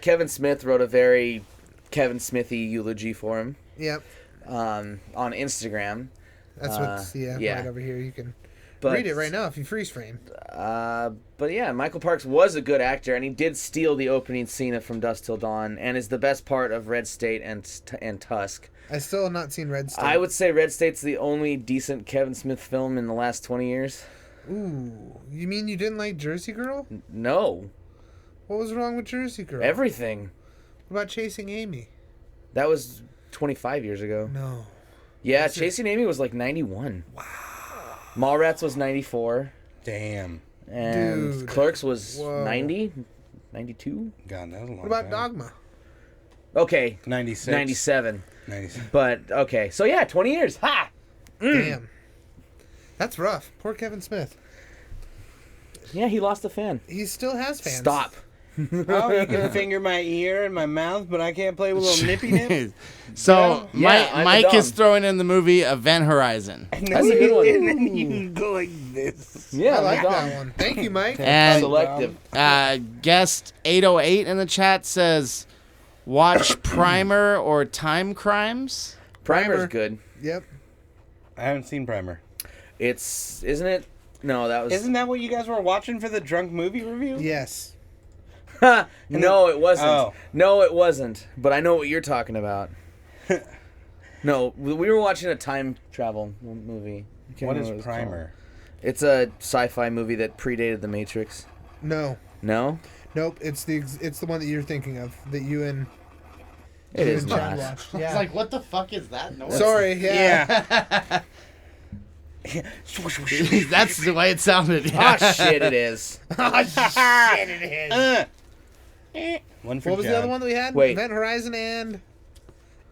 Kevin Smith wrote a very Kevin Smithy eulogy for him Yep. on Instagram. That's what's yeah. right over here. You can But, read it right now if you freeze frame. But yeah, Michael Parks was a good actor, and he did steal the opening scene from Dusk Till Dawn, and is the best part of Red State and Tusk. I still have not seen Red State. I would say Red State's the only decent Kevin Smith film in the last 20 years. Ooh, you mean you didn't like Jersey Girl? No, What was wrong with Jersey Girl? everything. What about Chasing Amy? That was 25 years ago. No. Yeah, Chasing Amy was like 91. Wow. Mallrats was 94. Damn. And Dude. Clerks was Whoa. 90? 92? God, that was a long What about time. Dogma? Okay, 96. 97. 97. But, okay, so yeah, 20 years. Ha! Damn. That's rough. Poor Kevin Smith. Yeah, he lost a fan. He still has fans. Stop. Oh, you can finger my ear and my mouth, but I can't play with little nippy nip. So Yeah, I'm a Mike is dom. throwing in the movie Event Horizon. And That's a good one. And then you go like this. Yeah, I like my that dom. one. Thank you, Mike. And Selective. guest 808 in the chat says, watch Primer or Time Crimes. Primer's Primer. good. Yep. I haven't seen Primer. Isn't it? No, that was. Isn't that what you guys were watching for the drunk movie review? Yes. No, it wasn't. Oh. No, it wasn't. But I know what you're talking about. No, we were watching a time travel movie. I can't What remember is it's Primer? called. It's a sci-fi movie that predated The Matrix. No. No, Nope. It's the one that you're thinking of that you and it is Chad not. watched. Yeah. It's like, what the fuck is that noise? Sorry. Yeah. Yeah. That's the way it sounded. Ah, shit, it is. Shit, it is. One for What was the John. other one that we had? Wait. Event Horizon and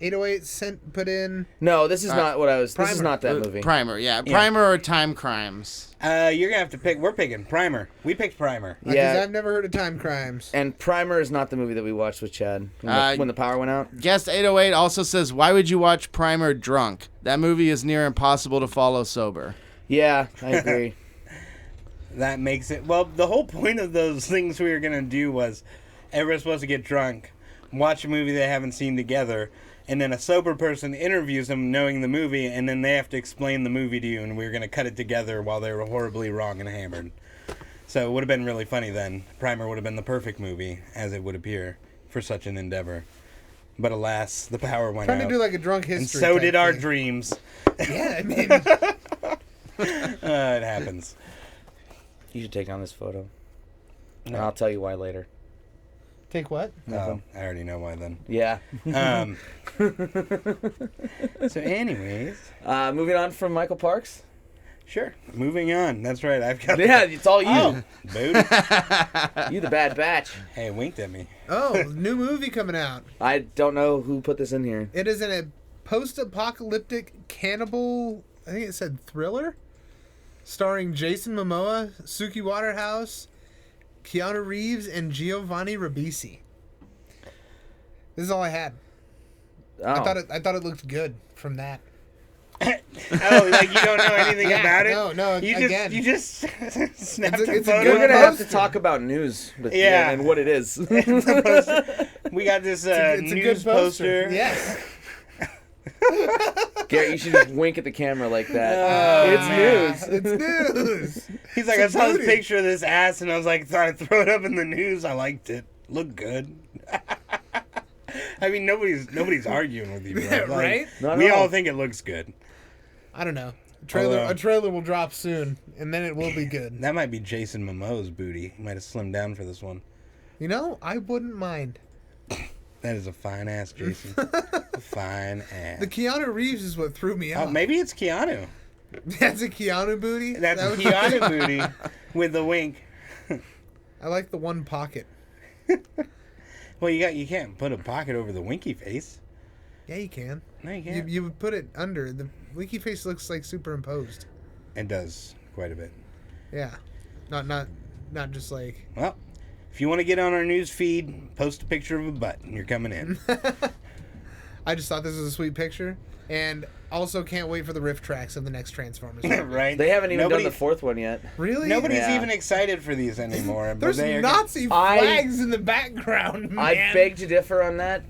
808 put in. No, this is not what I was. This is Primer. not that movie. Primer, yeah. Primer or Time Crimes. You're gonna have to pick. We're picking Primer. We picked Primer. Because Yeah. I've never heard of Time Crimes. And Primer is not the movie that we watched with Chad when the power went out. Guest 808 also says, why would you watch Primer drunk? That movie is near impossible to follow sober. Yeah, I agree. That makes it. Well, the whole point of those things we were gonna do was everyone's supposed to get drunk, watch a movie they haven't seen together, and then a sober person interviews them knowing the movie, and then they have to explain the movie to you, and we were gonna cut it together while they were horribly wrong and hammered. So it would have been really funny then. Primer would have been the perfect movie, as it would appear, for such an endeavor. But alas, the power went Trying out. to do like a drunk and history. so type did our thing. dreams. Yeah, I mean, It happens. You should take on this photo. And No. I'll tell you why later. take what? Oh, I already know why then. Yeah. So anyways, Moving on from Michael Parks. sure. Moving on. That's right. I've got Yeah, it's all you. Oh, booty. You the bad batch. Hey, winked at me. Oh, new movie coming out. I don't know who put this in here. It is in a post-apocalyptic cannibal, I think it said thriller, starring Jason Momoa, Suki Waterhouse, Keanu Reeves, and Giovanni Ribisi. This is all I had. Oh. I thought it looked good from that. Oh, like you don't know anything Yeah, about it? no, You again. just snapped It's a- a it's a photo. good We're gonna of have it. to talk about news with Yeah. and what it is. We got this It's a news good poster. poster. Yes. Garrett, you should just wink at the camera like that. Oh, It's man. news. It's news. He's like, It's I a saw this booty. picture of this ass, and I was like, thought I'd throw it up in the news. I liked it. Looked good. I mean, nobody's arguing with you, bro. Yeah, Like, right? Not at we all all. think it looks good. I don't know. A trailer will drop soon, and then it will be good. That might be Jason Momoa's booty. He might have slimmed down for this one. You know, I wouldn't mind. That is a fine ass, Jason. A fine ass. The Keanu Reeves is what threw me off. Oh, maybe it's Keanu. That's a Keanu booty? That's a Keanu booty with the wink. I like the one pocket. Well, you can't put a pocket over the winky face. Yeah, you can. No, you can't. You would put it under. The winky face looks like superimposed. It does quite a bit. Yeah. Not just like... Well, if you want to get on our news feed, post a picture of a butt and you're coming in. I just thought this was a sweet picture. And also can't wait for the riff tracks of the next Transformers movie. Right? They haven't even done the fourth one yet. Really? Nobody's even excited for these anymore. There's but Nazi flags in the background, man. I beg to differ on that.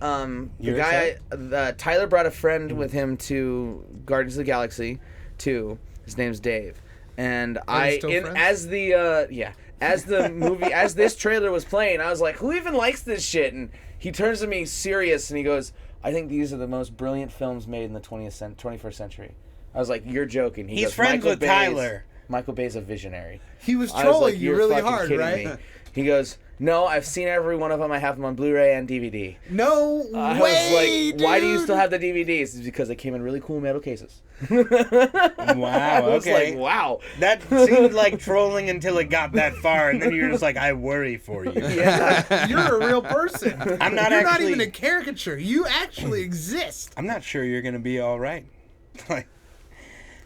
You're Tyler brought a friend with him to Guardians of the Galaxy 2. His name's Dave. And as the movie, as this trailer was playing, I was like, who even likes this shit? And he turns to me serious and he goes, I think these are the most brilliant films made in the 21st century. I was like, you're joking. He's friends with Tyler. Michael Bay's a visionary. He was trolling you you're really fucking hard, kidding right? me. He goes, no, I've seen every one of them. I have them on Blu-ray and DVD. No I way, was like, dude. why do you still have the DVDs? It's because they came in really cool metal cases. Wow, I was okay. like, wow. That seemed like trolling until it got that far, and then you're just like, I worry for you. Yeah. You're a real person. I'm not You're actually... not even a caricature. You actually exist. I'm not sure you're going to be all right.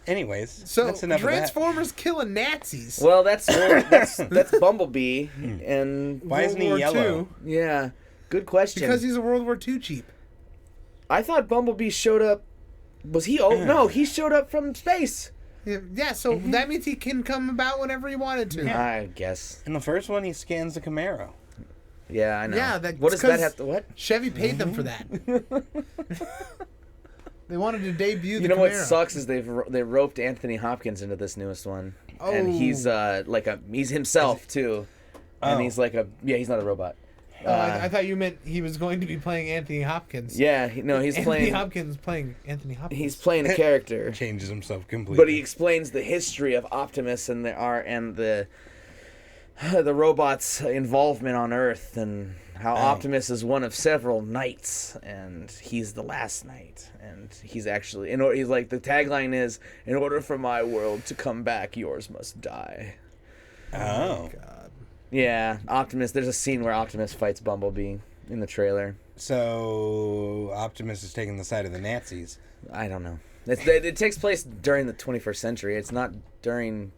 Anyways, So that's enough Transformers killing Nazis. Well, that's Bumblebee, and Why isn't he World War yellow? II. yeah, good question. Because he's a World War II cheap. I thought Bumblebee showed up. Was he? Oh no, he showed up from space. Yeah, so that means he can come about whenever he wanted to. Yeah. I guess. In the first one, he scans the Camaro. Yeah, I know. Yeah, what does that have to? What? Chevy paid them for that. They wanted to debut the You know what Camaro. sucks is they roped Anthony Hopkins into this newest one, Oh. and he's he's himself too, and he's he's not a robot. Oh, I thought you meant he was going to be playing Anthony Hopkins. Yeah, he's Anthony playing. Hopkins playing Anthony Hopkins. He's playing a character, Changes himself completely. but he explains the history of Optimus and the robot's involvement on Earth and how Optimus is one of several knights and he's the last knight and he's actually he's like the tagline is, in order for my world to come back, yours must die. Oh. God. Yeah, Optimus. There's a scene where Optimus fights Bumblebee in the trailer. So Optimus is taking the side of the Nazis. I don't know. It takes place during the 21st century. It's not during.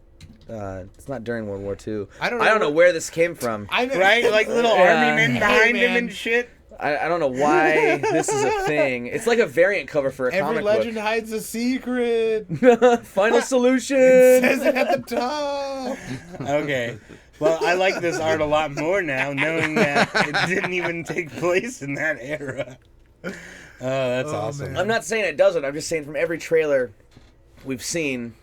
It's not during World War II. I don't know where this came from. Right? Like little army men behind him and shit. I don't know why this is a thing. It's like a variant cover for a Every comic legend hides a secret. book. Final solution. Says it at the top. Okay. Well, I like this art a lot more now, knowing that it didn't even take place in that era. Oh, that's awesome. man. I'm not saying it doesn't. I'm just saying from every trailer we've seen.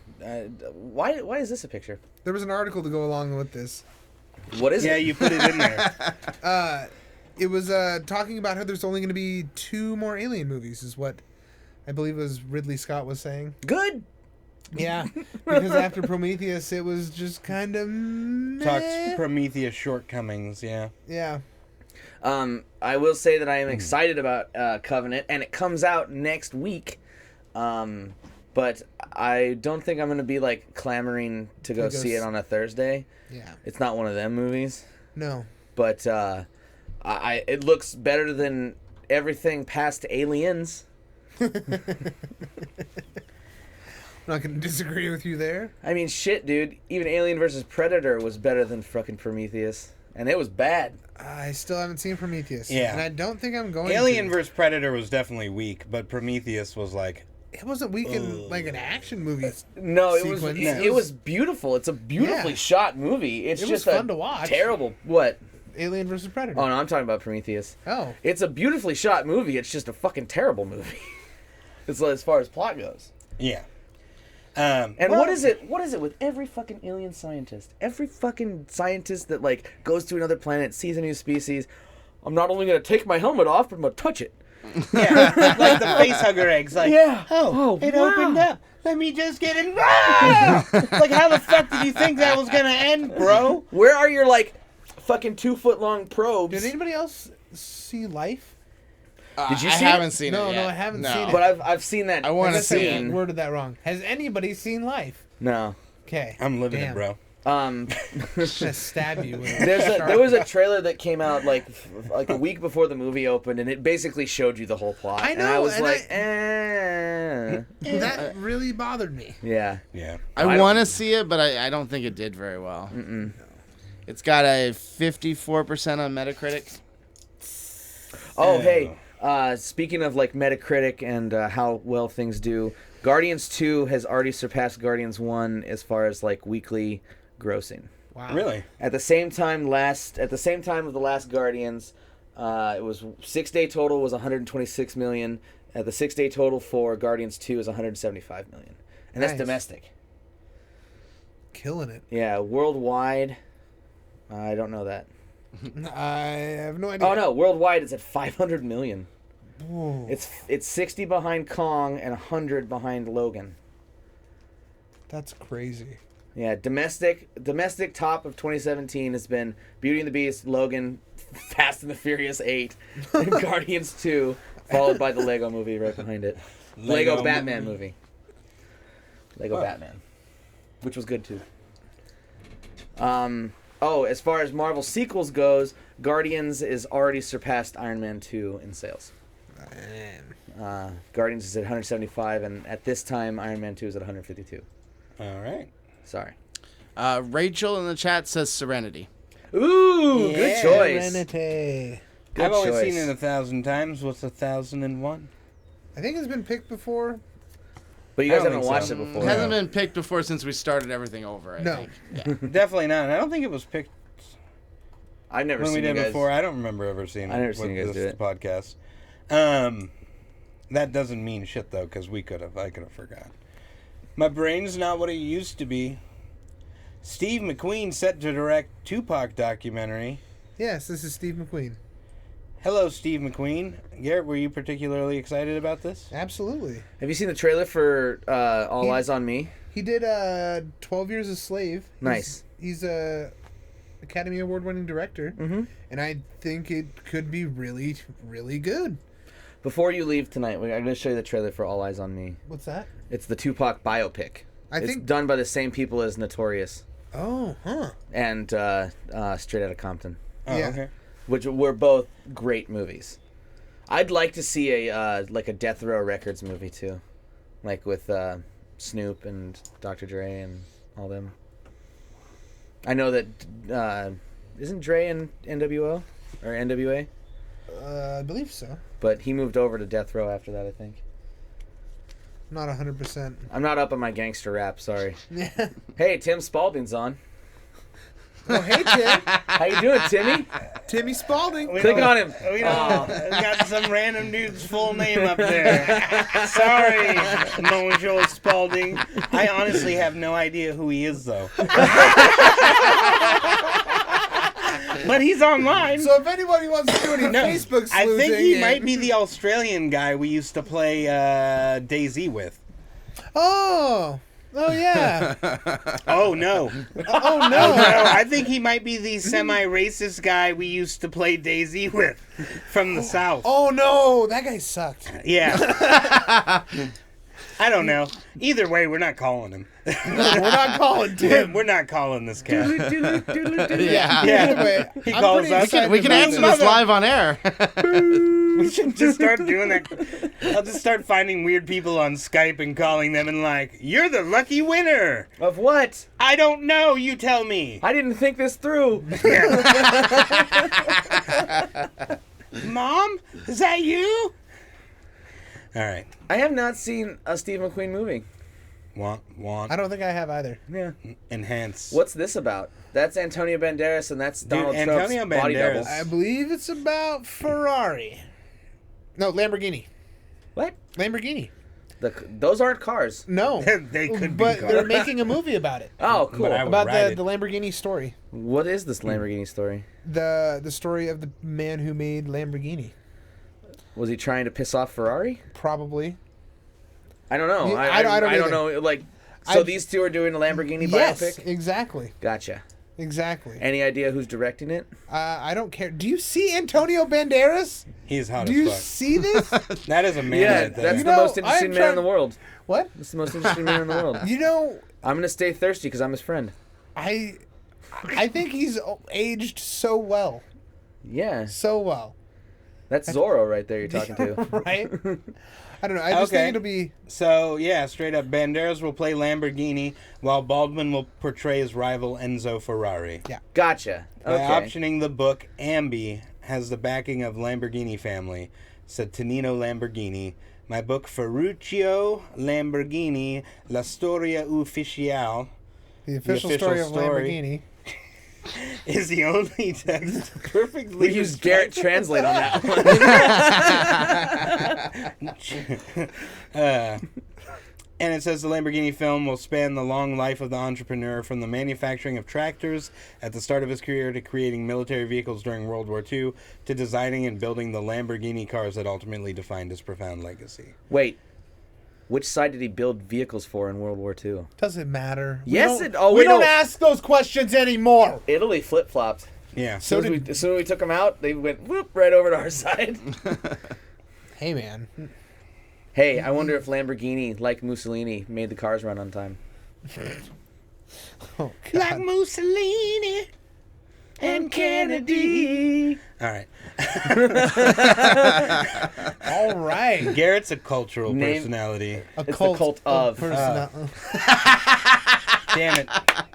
Why is this a picture? There was an article to go along with this. What is Yeah, it? you put it in there. It was talking about how there's only going to be 2 more Alien movies, is what I believe was Ridley Scott was saying. Good. Yeah, because after Prometheus, it was just kind of Talks Prometheus shortcomings, yeah. Yeah. I will say that I am excited about Covenant, and it comes out next week. But I don't think I'm going to be like clamoring to go see it on a Thursday. Yeah. It's not one of them movies. No. But it looks better than everything past Aliens. I'm not going to disagree with you there. I mean, shit, dude. Even Alien vs. Predator was better than fucking Prometheus. And it was bad. I still haven't seen Prometheus. Yeah. And I don't think I'm going Alien to. vs. Predator was definitely weak, but Prometheus was like... It wasn't weak in like an action movie. No, sequence. it was beautiful. It's a beautifully shot movie. It's It was just fun to watch. Terrible. What? Alien vs. Predator. Oh, no, I'm talking about Prometheus. Oh. It's a beautifully shot movie. It's just a fucking terrible movie. As far as plot goes. Yeah. And what is it with every fucking alien scientist? Every fucking scientist that like goes to another planet, sees a new species. I'm not only gonna take my helmet off, but I'm gonna touch it. Yeah, like the face hugger eggs. Like, Yeah. oh, it wow. opened up. Let me just get in. Like, how the fuck did you think that was gonna end, bro? Where are your like fucking 2-foot long probes? Did anybody else see Life? Did you I see haven't it? seen No, it yet. no, I haven't seen it. But I've seen that. I wanna guess I see it. worded that wrong. Has anybody seen Life? No. Okay. I'm living Damn. it, bro. I'm gonna stab you. With There was a trailer that came out like a week before the movie opened, and it basically showed you the whole plot. I And I know, was and like, eh. that really bothered me. Yeah. Yeah. I want to see it, but I don't think it did very well. It's got a 54% on Metacritic. Oh, hey. Speaking of like Metacritic and how well things do, Guardians 2 has already surpassed Guardians 1 as far as like weekly grossing. Wow. Really? At the same time of the last Guardians, it was 6-day total was 126 million. At the 6-day total for Guardians 2 is 175 million, and that's Nice. domestic. Killing it. Yeah, worldwide, I don't know that. I have no idea. Oh no, worldwide it's at 500 million. Whoa. It's 60 behind Kong and 100 behind Logan. That's crazy. Yeah, domestic top of 2017 has been Beauty and the Beast, Logan, Fast and the Furious 8, and Guardians 2, followed by the Lego movie right behind it. Lego Batman movie. Lego Batman, which was good too. As far as Marvel sequels goes, Guardians is already surpassed Iron Man 2 in sales. Guardians is at 175, and at this time, Iron Man 2 is at 152. All right. Sorry. Rachel in the chat says Serenity. Ooh, good Yeah. choice. Serenity. Good I've only choice. seen it 1,000 times. What's 1,001? I think it's been picked before. But you I guys don't haven't think watched so. it It before. hasn't been picked before since we started everything over, I No. think. Yeah. Definitely not. I don't think it was picked I've never when we seen did you guys. before. I don't remember ever seeing it. I never seen with you guys this do it. podcast. That doesn't mean shit though, because I could have forgot. My brain's not what it used to be. Steve McQueen set to direct Tupac documentary. Yes, this is Steve McQueen. Hello, Steve McQueen. Garrett, were you particularly excited about this? Absolutely. Have you seen the trailer for All Eyes on Me? He did 12 Years a Slave. Nice. He's a Academy Award winning director. Mm-hmm. And I think it could be really, really good. Before you leave tonight, I'm going to show you the trailer for All Eyes on Me. What's that? It's the Tupac biopic. I It's think. done by the same people as Notorious Oh, huh. and Straight Outta Compton, Oh, Yeah. okay. which were both great movies. I'd like to see a Death Row Records movie too, like with Snoop and Dr. Dre and all them. I know that isn't Dre in NWO or NWA, I believe so. but he moved over to Death Row after that. I think. Not 100%. I'm not up on my gangster rap. Sorry. Yeah. Hey, Tim Spalding's on. Oh, hey, Tim. How you doing, Timmy? Timmy Spalding. We Click don't- on him. We don't got some random dude's full name up there. Sorry, Mojo Spalding. I honestly have no idea who he is, though. But he's online. So if anybody wants to do any No, Facebook I sleuthing, think he and- might be the Australian guy we used to play DayZ with. Oh. Oh, yeah. Oh, no. Oh, no. No, I think he might be the semi-racist guy we used to play DayZ with from the South. Oh, no. That guy sucked. Yeah. I don't know. Either way, we're not calling him. We're not calling Tim. We're not calling this cat. Yeah. Yeah. He I'm calls pretty us. excited We can about answer this. this live on air. We should just start doing that. I'll just start finding weird people on Skype and calling them and like, you're the lucky winner. Of what? I don't know. You tell me. I didn't think this through. Mom, is that you? All right. I have not seen a Steve McQueen movie. Want, I don't think I have either. Yeah. enhance. What's this about? That's Antonio Banderas and that's Donald Trump's Antonio body Banderas- double. I believe it's about Ferrari. No, Lamborghini. What? Lamborghini. Those aren't cars. No. They could be But called. they're making a movie about it. Oh, cool. But I would About ride the it. Lamborghini story. What is this Lamborghini story? The story of the man who made Lamborghini. Was he trying to piss off Ferrari? Probably. I don't know. Yeah, I don't either. know. Like, so these two are doing a Lamborghini biopic? Yes, exactly. Gotcha. Exactly. Any idea who's directing it? I don't care. Do you see Antonio Banderas? He's hot Do as you fuck. see this? That is a man Yeah, right there. that's You the know, most interesting I'm man in trying- the world. What? That's the most interesting man in the world. You know, I'm going to stay thirsty because I'm his friend. I think he's aged so well. Yeah. So well. That's Zorro right there you're talking to. Right? I don't know. I just Okay. think it'll be... So, yeah, straight up, Banderas will play Lamborghini, while Baldwin will portray his rival Enzo Ferrari. Yeah. Gotcha. By Okay. optioning the book, Ambi has the backing of Lamborghini family, said Tonino Lamborghini. My book, Ferruccio Lamborghini, La Storia Ufficiale, The official official story of story. Lamborghini. is the only text perfectly We used Garrett Translate on that one. And it says the Lamborghini film will span the long life of the entrepreneur from the manufacturing of tractors at the start of his career to creating military vehicles during World War II to designing and building the Lamborghini cars that ultimately defined his profound legacy. Wait. Which side did he build vehicles for in World War II? Doesn't matter. Yes, we don't ask those questions anymore. Italy flip-flopped. Yeah. As soon as we took them out, they went whoop right over to our side. Hey, man. Hey, I wonder if Lamborghini, like Mussolini, made the cars run on time. Oh, Like God. Mussolini and Kennedy. All right. All right. Garrett's a cultural Name- personality. It's the cult of. Damn it.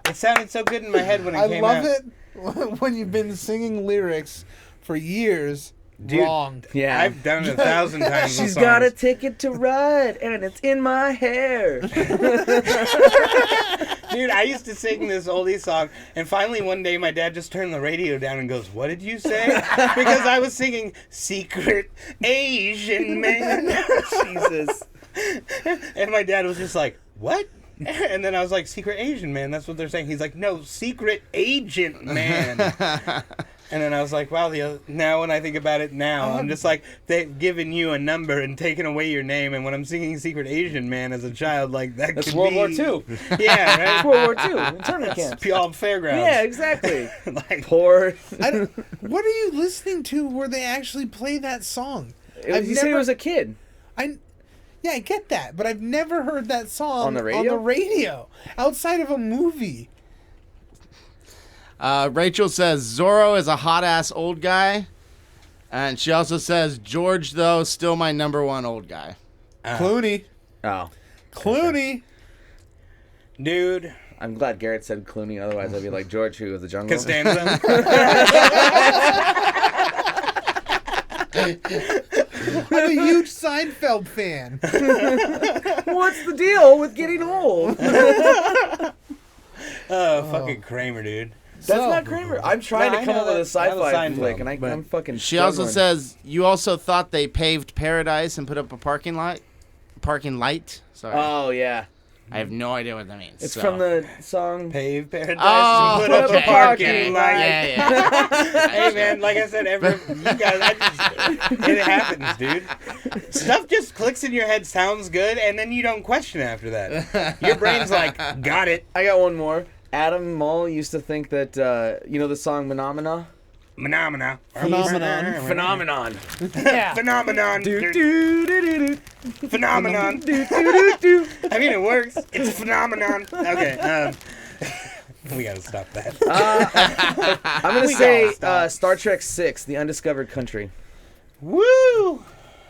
It sounded so good in my head when it I came love out. it when you've been singing lyrics for years Dude, wrong. Yeah. I've done it 1,000 times. She's on got a songs. ticket to ride, and it's in my hair. Dude, I used to sing this oldie song, and finally one day my dad just turned the radio down and goes, "What did you say?" Because I was singing Secret Asian Man. Jesus. And my dad was just like, "What?" And then I was like, "Secret Asian Man, that's what they're saying." He's like, "No, Secret Agent Man." And then I was like, wow, now when I think about it now, I'm just like, they've given you a number and taken away your name. And when I'm singing Secret Asian Man as a child, like, that That's could World be... War II. Yeah, right? That's World War II. Internment camps. Pure fairgrounds. Yeah, exactly. Like, Poor. What are you listening to where they actually play that song? You said he was a kid. Yeah, I get that, but I've never heard that song On the radio? outside of a movie. Rachel says Zorro is a hot ass old guy, and she also says George though still my number one old guy. Clooney. Oh. Clooney. dude, I'm glad Garrett said Clooney, otherwise I'd be like George, who of the jungle. Costanza. I'm a huge Seinfeld fan. What's the deal with getting old? Oh, fucking Kramer, dude. That's not Kramer. I'm trying No, to I come know up with a that- that was sci-fi Seinfeld, flick, and but- I'm fucking. She also struggling. says you also thought they paved paradise and put up a parking light. Sorry, Oh yeah, I have no idea what that means. it's so. from the song. Pave Paradise Oh, and put up okay, a parking okay. lot. Yeah. Hey man, like I said, you guys, it happens, dude. Stuff just clicks in your head, sounds good, and then you don't question after that. Your brain's like, got it. I got one more. Adam Mull used to think that you know the song Phenomena. Phenomenon. Phenomenon. Phenomenon. Phenomenon. I mean, it works. It's a phenomenon. Okay. We gotta stop that. I'm gonna say Star Trek VI: The Undiscovered Country. Woo!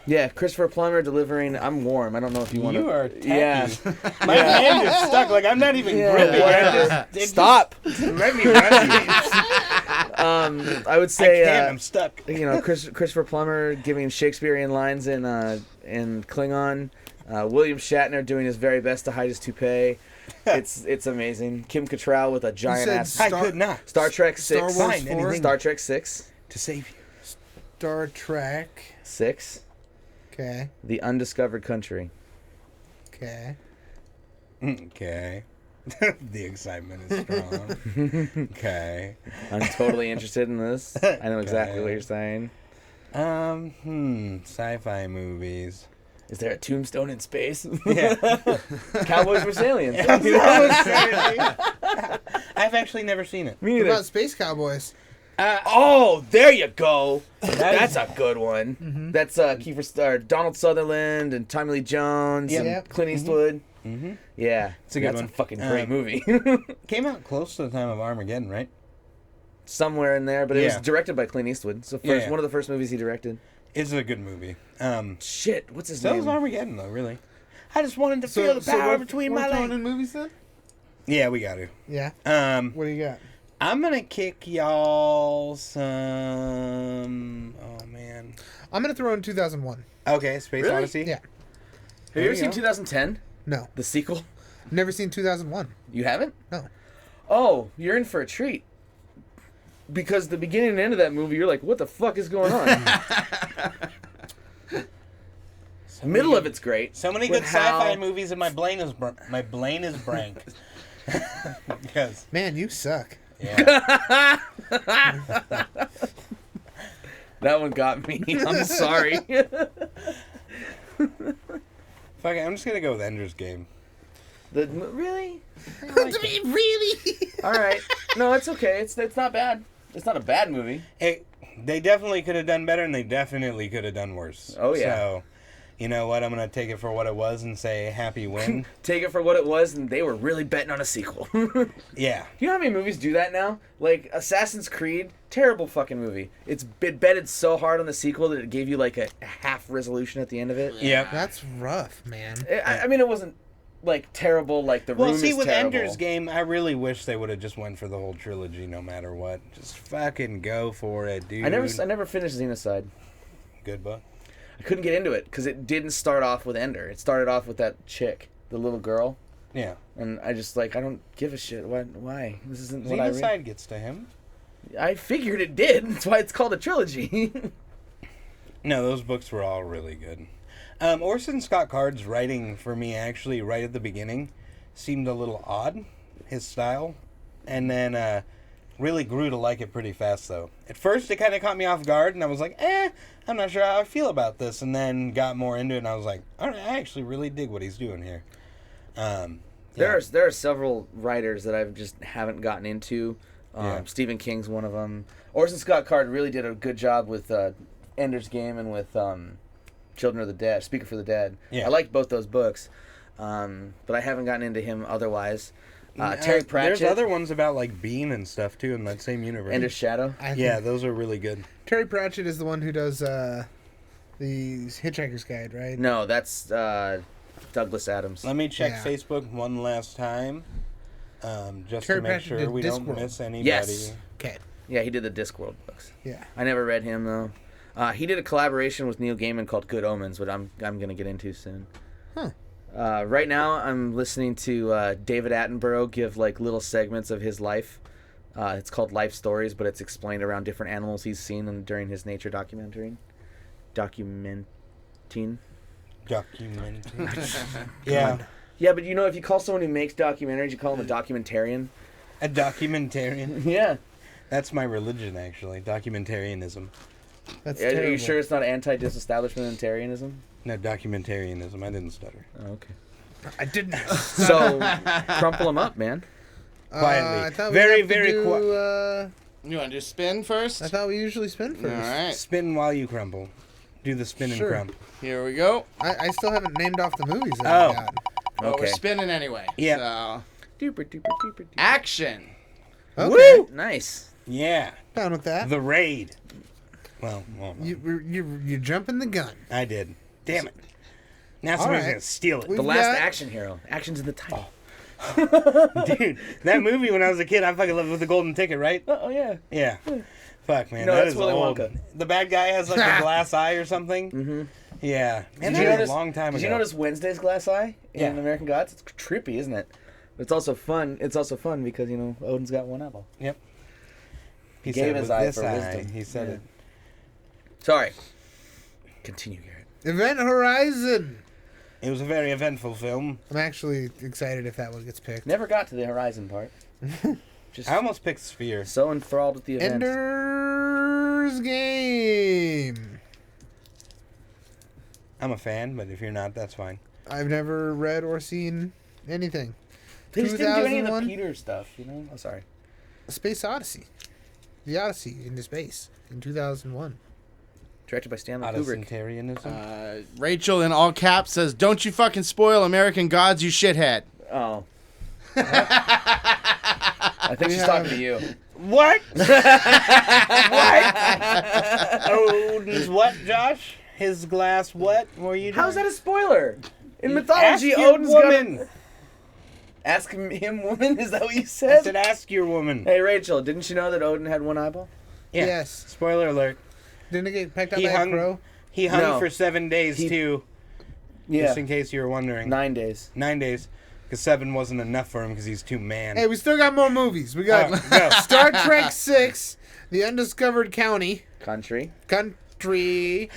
Yeah, Christopher Plummer delivering. I'm warm. I don't know if you want to. You are tacky. Yeah. My hand is stuck. Like I'm not even gripping. whatever. It Stop. Just, let me run you. I would say. I can't. I'm stuck. You know, Christopher Plummer giving Shakespearean lines in Klingon. William Shatner doing his very best to hide his toupee. It's amazing. Kim Cattrall with a giant said ass. I could not. Star Trek 6. Star Wars Fine, 4? anything. Star Trek 6. To save you. Star Trek. 6. Okay. The Undiscovered Country. Okay. Okay. The excitement is strong. Okay. I'm totally interested in this. I know exactly what you're saying. Sci-fi movies. Is there a tombstone in space? Yeah. Cowboys vs. aliens. I've actually never seen it. Me What neither. about Space Cowboys? Oh, there you go. That's a good one. Mm-hmm. That's Donald Sutherland and Tommy Lee Jones and Yep. Clint Eastwood. Mm-hmm. Yeah, It's a good that's one. a fucking great movie. Came out close to the time of Armageddon, right? Somewhere in there, but it was Yeah. directed by Clint Eastwood. So Yeah. one of the first movies he directed. It's a good movie. Shit, what's his So is name? Armageddon, though, really. I just wanted to feel the power between my legs. in movies then? Yeah, we got to. Yeah. What do you got? I'm gonna kick y'all some. Oh man. I'm gonna throw in 2001. Okay, Space Really? Odyssey. Yeah. Have you ever you seen go. 2010? No, The sequel? never seen 2001. You haven't? No. Oh, you're in for a treat. Because the beginning and end of that movie, you're like, what the fuck is going on? Middle of it's great. So many With good how- sci-fi movies, and my brain is blank. Because Man, you suck. yeah, That one got me. I'm sorry. fuck it, I'm just gonna go with Ender's Game. Really? Really? All right. No, it's okay. It's not bad. It's not a bad movie. They definitely could have done better, and they definitely could have done worse. Oh, yeah. So, you know what? I'm gonna take it for what it was and say happy win. Take it for what it was, and they were really betting on a sequel. Yeah. You know how many movies do that now? Like Assassin's Creed, terrible fucking movie. It betted so hard on the sequel that it gave you like a half resolution at the end of it. Yep. That's rough, man. I mean, it wasn't like terrible. Like The Room Well, see, is with terrible. Ender's Game, I really wish they would have just went for the whole trilogy, no matter what. Just fucking go for it, dude. I never finished Xenocide. Good book. I couldn't get into it because it didn't start off with Ender. It started off with that chick, the little girl, Yeah. and I just I don't give a shit. Why? This isn't what I read. Xenocide gets to him. I figured it did. That's why it's called a trilogy. No, those books were all really good. Orson Scott Card's writing for me, actually, right at the beginning, seemed a little odd, his style. And then really grew to like it pretty fast, though. At first, it kind of caught me off guard, and I was like, I'm not sure how I feel about this. And then got more into it, and I was like, all right, I actually really dig what he's doing here. There are several writers that I just haven't gotten into. Yeah. Stephen King's one of them. Orson Scott Card really did a good job with Ender's Game and with Children of the Dead, Speaker for the Dead. Yeah. I like both those books, but I haven't gotten into him otherwise. Terry Pratchett, There's other ones about, like, Bean and stuff, too, in that same universe. Ender's Shadow. I Yeah, think those are really good. Terry Pratchett is the one who does the Hitchhiker's Guide, right? No, that's Douglas Adams. Let me check Yeah. Facebook one last time, just Terry to make Pratchett sure did we don't Discworld. miss anybody. Yes. Okay. Yeah, he did the Discworld books. Yeah. I never read him though. He did a collaboration with Neil Gaiman called Good Omens, which I'm gonna get into soon. Huh. Right now, I'm listening to David Attenborough give like little segments of his life. It's called Life Stories, but it's explained around different animals he's seen during his nature documenting. Yeah, Yeah, but you know, if you call someone who makes documentaries, you call them a documentarian. a documentarian. Yeah. That's my religion, actually. Documentarianism. That's Are terrible. you sure it's not anti-disestablishmentarianism? No, documentarianism. I didn't stutter. Oh, okay. I didn't. So, crumple them up, man. Quietly. I thought Very, have to very do, You want to do spin first? I thought we usually spin first. All right. Spin while you crumble. Do the spin Sure. and crump. Here we go. I still haven't named off the movies that Oh. I got. Well, we're Okay. spinning anyway. Yeah. So, Duper, duper, duper, duper. action. Okay. Woo! Nice. Yeah. Down with that. The Raid. Well, You're jumping the gun. I did. Damn it. Now All somebody's right. going to steal it. We- The We've last got- action hero. Action's in the title. Dude, that movie when I was a kid, I fucking loved with the golden ticket, right? Oh, yeah. Yeah. Fuck, man. No, that that's is Willy old. Wonka. The bad guy has like a glass eye or something. Mm-hmm. Yeah. Man, Did that you was notice, a long time ago. Did you notice Wednesday's glass eye in Yeah. American Gods? It's trippy, isn't it? But it's also fun. It's also fun because, you know, Odin's got one apple. Yep. He Gave said his with eye this for eye. wisdom. He said Yeah. it. Sorry. Continue, Garrett. Event Horizon. It was a very eventful film. I'm actually excited if that one gets picked. Never got to the Horizon part. Just I almost picked Sphere. so enthralled with the event. Ender's Game. I'm a fan, but if you're not, that's fine. I've never read or seen anything. They just didn't do any of the 2001? Peter stuff, you know? Oh, sorry. Space Odyssey. The Odyssey into Space in 2001. Directed by Stanley Kubrick. Odyssentarianism? Rachel in all caps says, "Don't you fucking spoil American Gods, you shithead." Oh. I think she's talking to you. What? What? Odin's what, Josh? His glass what? What are you doing? How's that a spoiler? In Ask mythology, your Odin's woman. got a... Ask him, woman? Is that what you I said? said ask your woman. Hey, Rachel, didn't you know that Odin had one eyeball? Yeah. Yes. Spoiler alert. Didn't it get picked up He by hung- a crow? He hung No. for 7 days, too. Yeah. Just in case you were wondering. 9 days. 9 days. Because 7 wasn't enough for him because he's too man. Hey, we still got more movies. We got Go. Star Trek 6, The Undiscovered Country. Country. The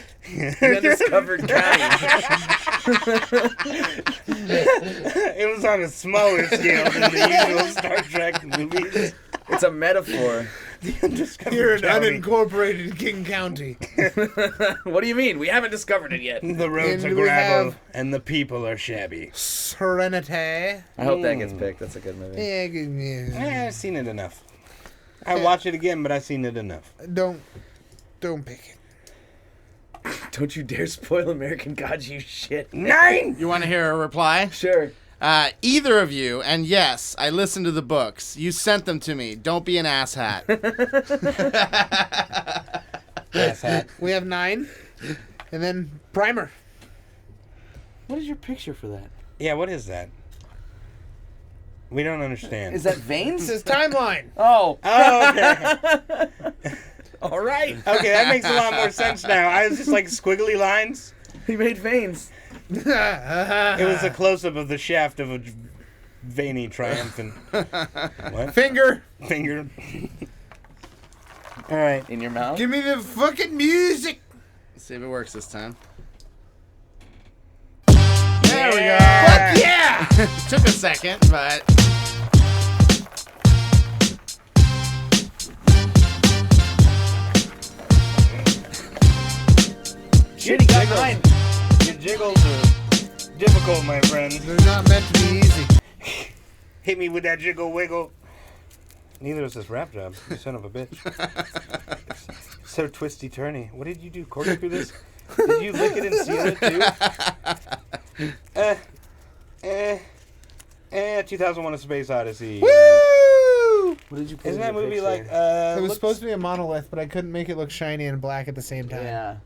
Undiscovered county. It was on a smaller scale than the usual Star Trek movies. It's a metaphor. The Undiscovered Here in County. unincorporated King County. What do you mean? We haven't discovered it yet. The roads And are we gravel have- and the people are shabby. Serenity. I hope that gets picked. That's a good movie. Yeah, give me- I've seen it enough. I watch it again, but I've seen it enough. Don't pick it. Don't you dare spoil American Gods, you shit. 9! You want to hear a reply? Sure. Either of you, and yes, I listened to the books. You sent them to me. Don't be an asshat. Yes, hat. We have 9. And then Primer. What is your picture for that? Yeah, what is that? We don't understand. Is that It veins? says timeline. Oh. Oh, okay. All right. Okay, that makes a lot more sense now. I was just like squiggly lines. He made veins. It was a close-up of the shaft of a veiny, triumphant what? Finger. Finger. All right. In your mouth? Give me the fucking music. See if it works this time. There we go. Fuck yeah. Took a second, but Shit, he got mine. Your jiggles are difficult, my friend. They're not meant to be easy. Hit me with that jiggle wiggle. Neither is this rap job, you son of a bitch. So twisty turny. What did you do? Corkscrew this? Did you lick it and seal it too? 2001: A Space Odyssey. Woo! What did you put Isn't in that your movie picture? like? It was looks- supposed to be a monolith, but I couldn't make it look shiny and black at the same time. Yeah.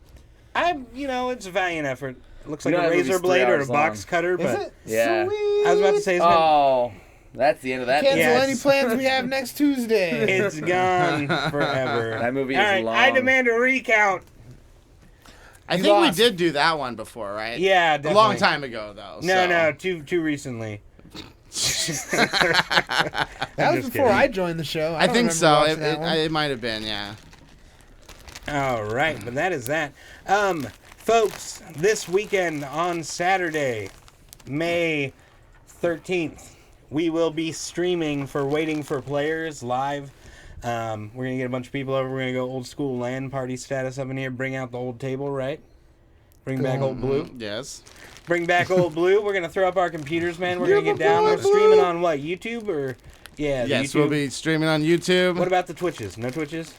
it's a valiant effort. It looks You like know a that movie's razor 3 blade or a hours box long. cutter, Is but it? Yeah. Sweet. I was about to say, Oh, that's the end of that. Cancel Yeah, any it's- plans we have next Tuesday. it's gone forever. That movie All is right, long. I demand a recount. I You think lost. we did do that one before, right? Yeah, A definitely. long time ago, though. No, so. too recently. That was just before kidding. I joined the show. I don't think remember so. watching It, that one. it might have been, yeah. All right, but that is that. Folks, this weekend on Saturday, May 13th, we will be streaming for Waiting for Players live. We're going to get a bunch of people over. We're going to go old school LAN party status up in here. Bring out the old table, right? Bring back old blue. Yes. Bring back old blue. We're going to throw up our computers, man. We're going to get down. We're streaming on what, YouTube or... Yeah, the Yes, YouTube. we'll be streaming on YouTube. What about the Twitches? No Twitches?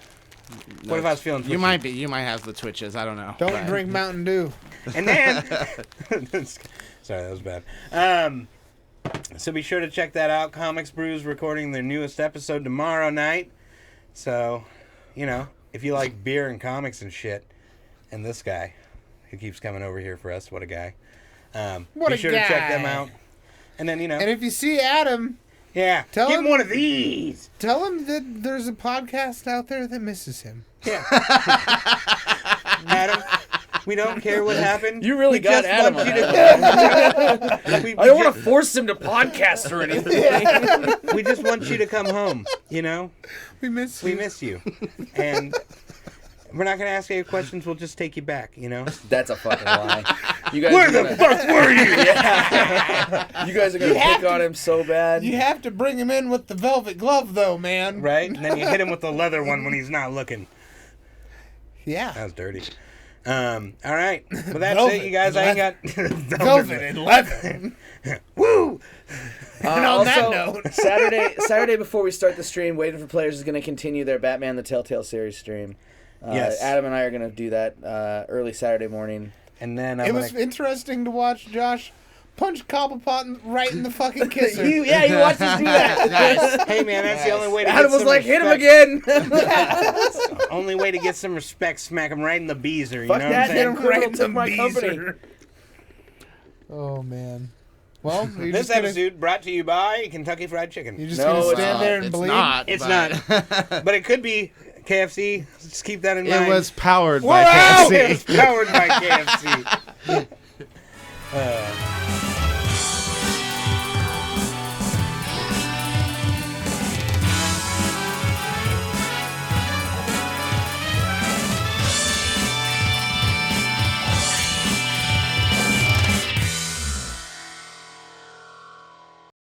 What if I was feeling twitchy? You might be. You might have the Twitches. I don't know. Don't But- drink Mountain Dew. And then, sorry, that was bad. So be sure to check that out. Comics Brews recording their newest episode tomorrow night. So, if you like beer and comics and shit, and this guy who keeps coming over here for us, what a guy. What be a sure to check them guy. out. And then, And if you see Adam, yeah, tell give him- him one of these. tell him that there's a podcast out there that misses him. Yeah. Adam, we don't care what happened. You really We got just Adam want on you that. to- we I don't want just- to force him to podcast or anything. We just want you to come home, We miss We you. miss you. And we're not going to ask you questions. We'll just take you back, That's a fucking lie. You guys Where are the gonna, fuck were you? you guys are gonna pick on him so bad. You have to bring him in with the velvet glove, though, man. Right? And then you hit him with the leather one when he's not looking. Yeah. That was dirty. All right. Well, that's Velvet it, you guys. I ain't got Velvet and leather. Woo! And on that Also, note, Saturday before we start the stream, Waiting for Players is going to continue their Batman the Telltale series stream. Yes. Adam and I are going to do that early Saturday morning. And then it was interesting to watch Josh punch Cobblepot right in the fucking kisser. You watched us do that. Nice. Hey man, that's the only way to Adam get was some like, hit him respect. again. Only way to get some respect, smack him right in the beezer. You Fuck know that, what hit I'm him saying? right to my company. Oh man. Well, you're This just gonna, episode brought to you by Kentucky Fried Chicken. you're just No, gonna it's stand there and It's bleed. not. It's but- but it could be KFC. Just keep that in mind. It was powered We're by out! KFC. It was powered by KFC.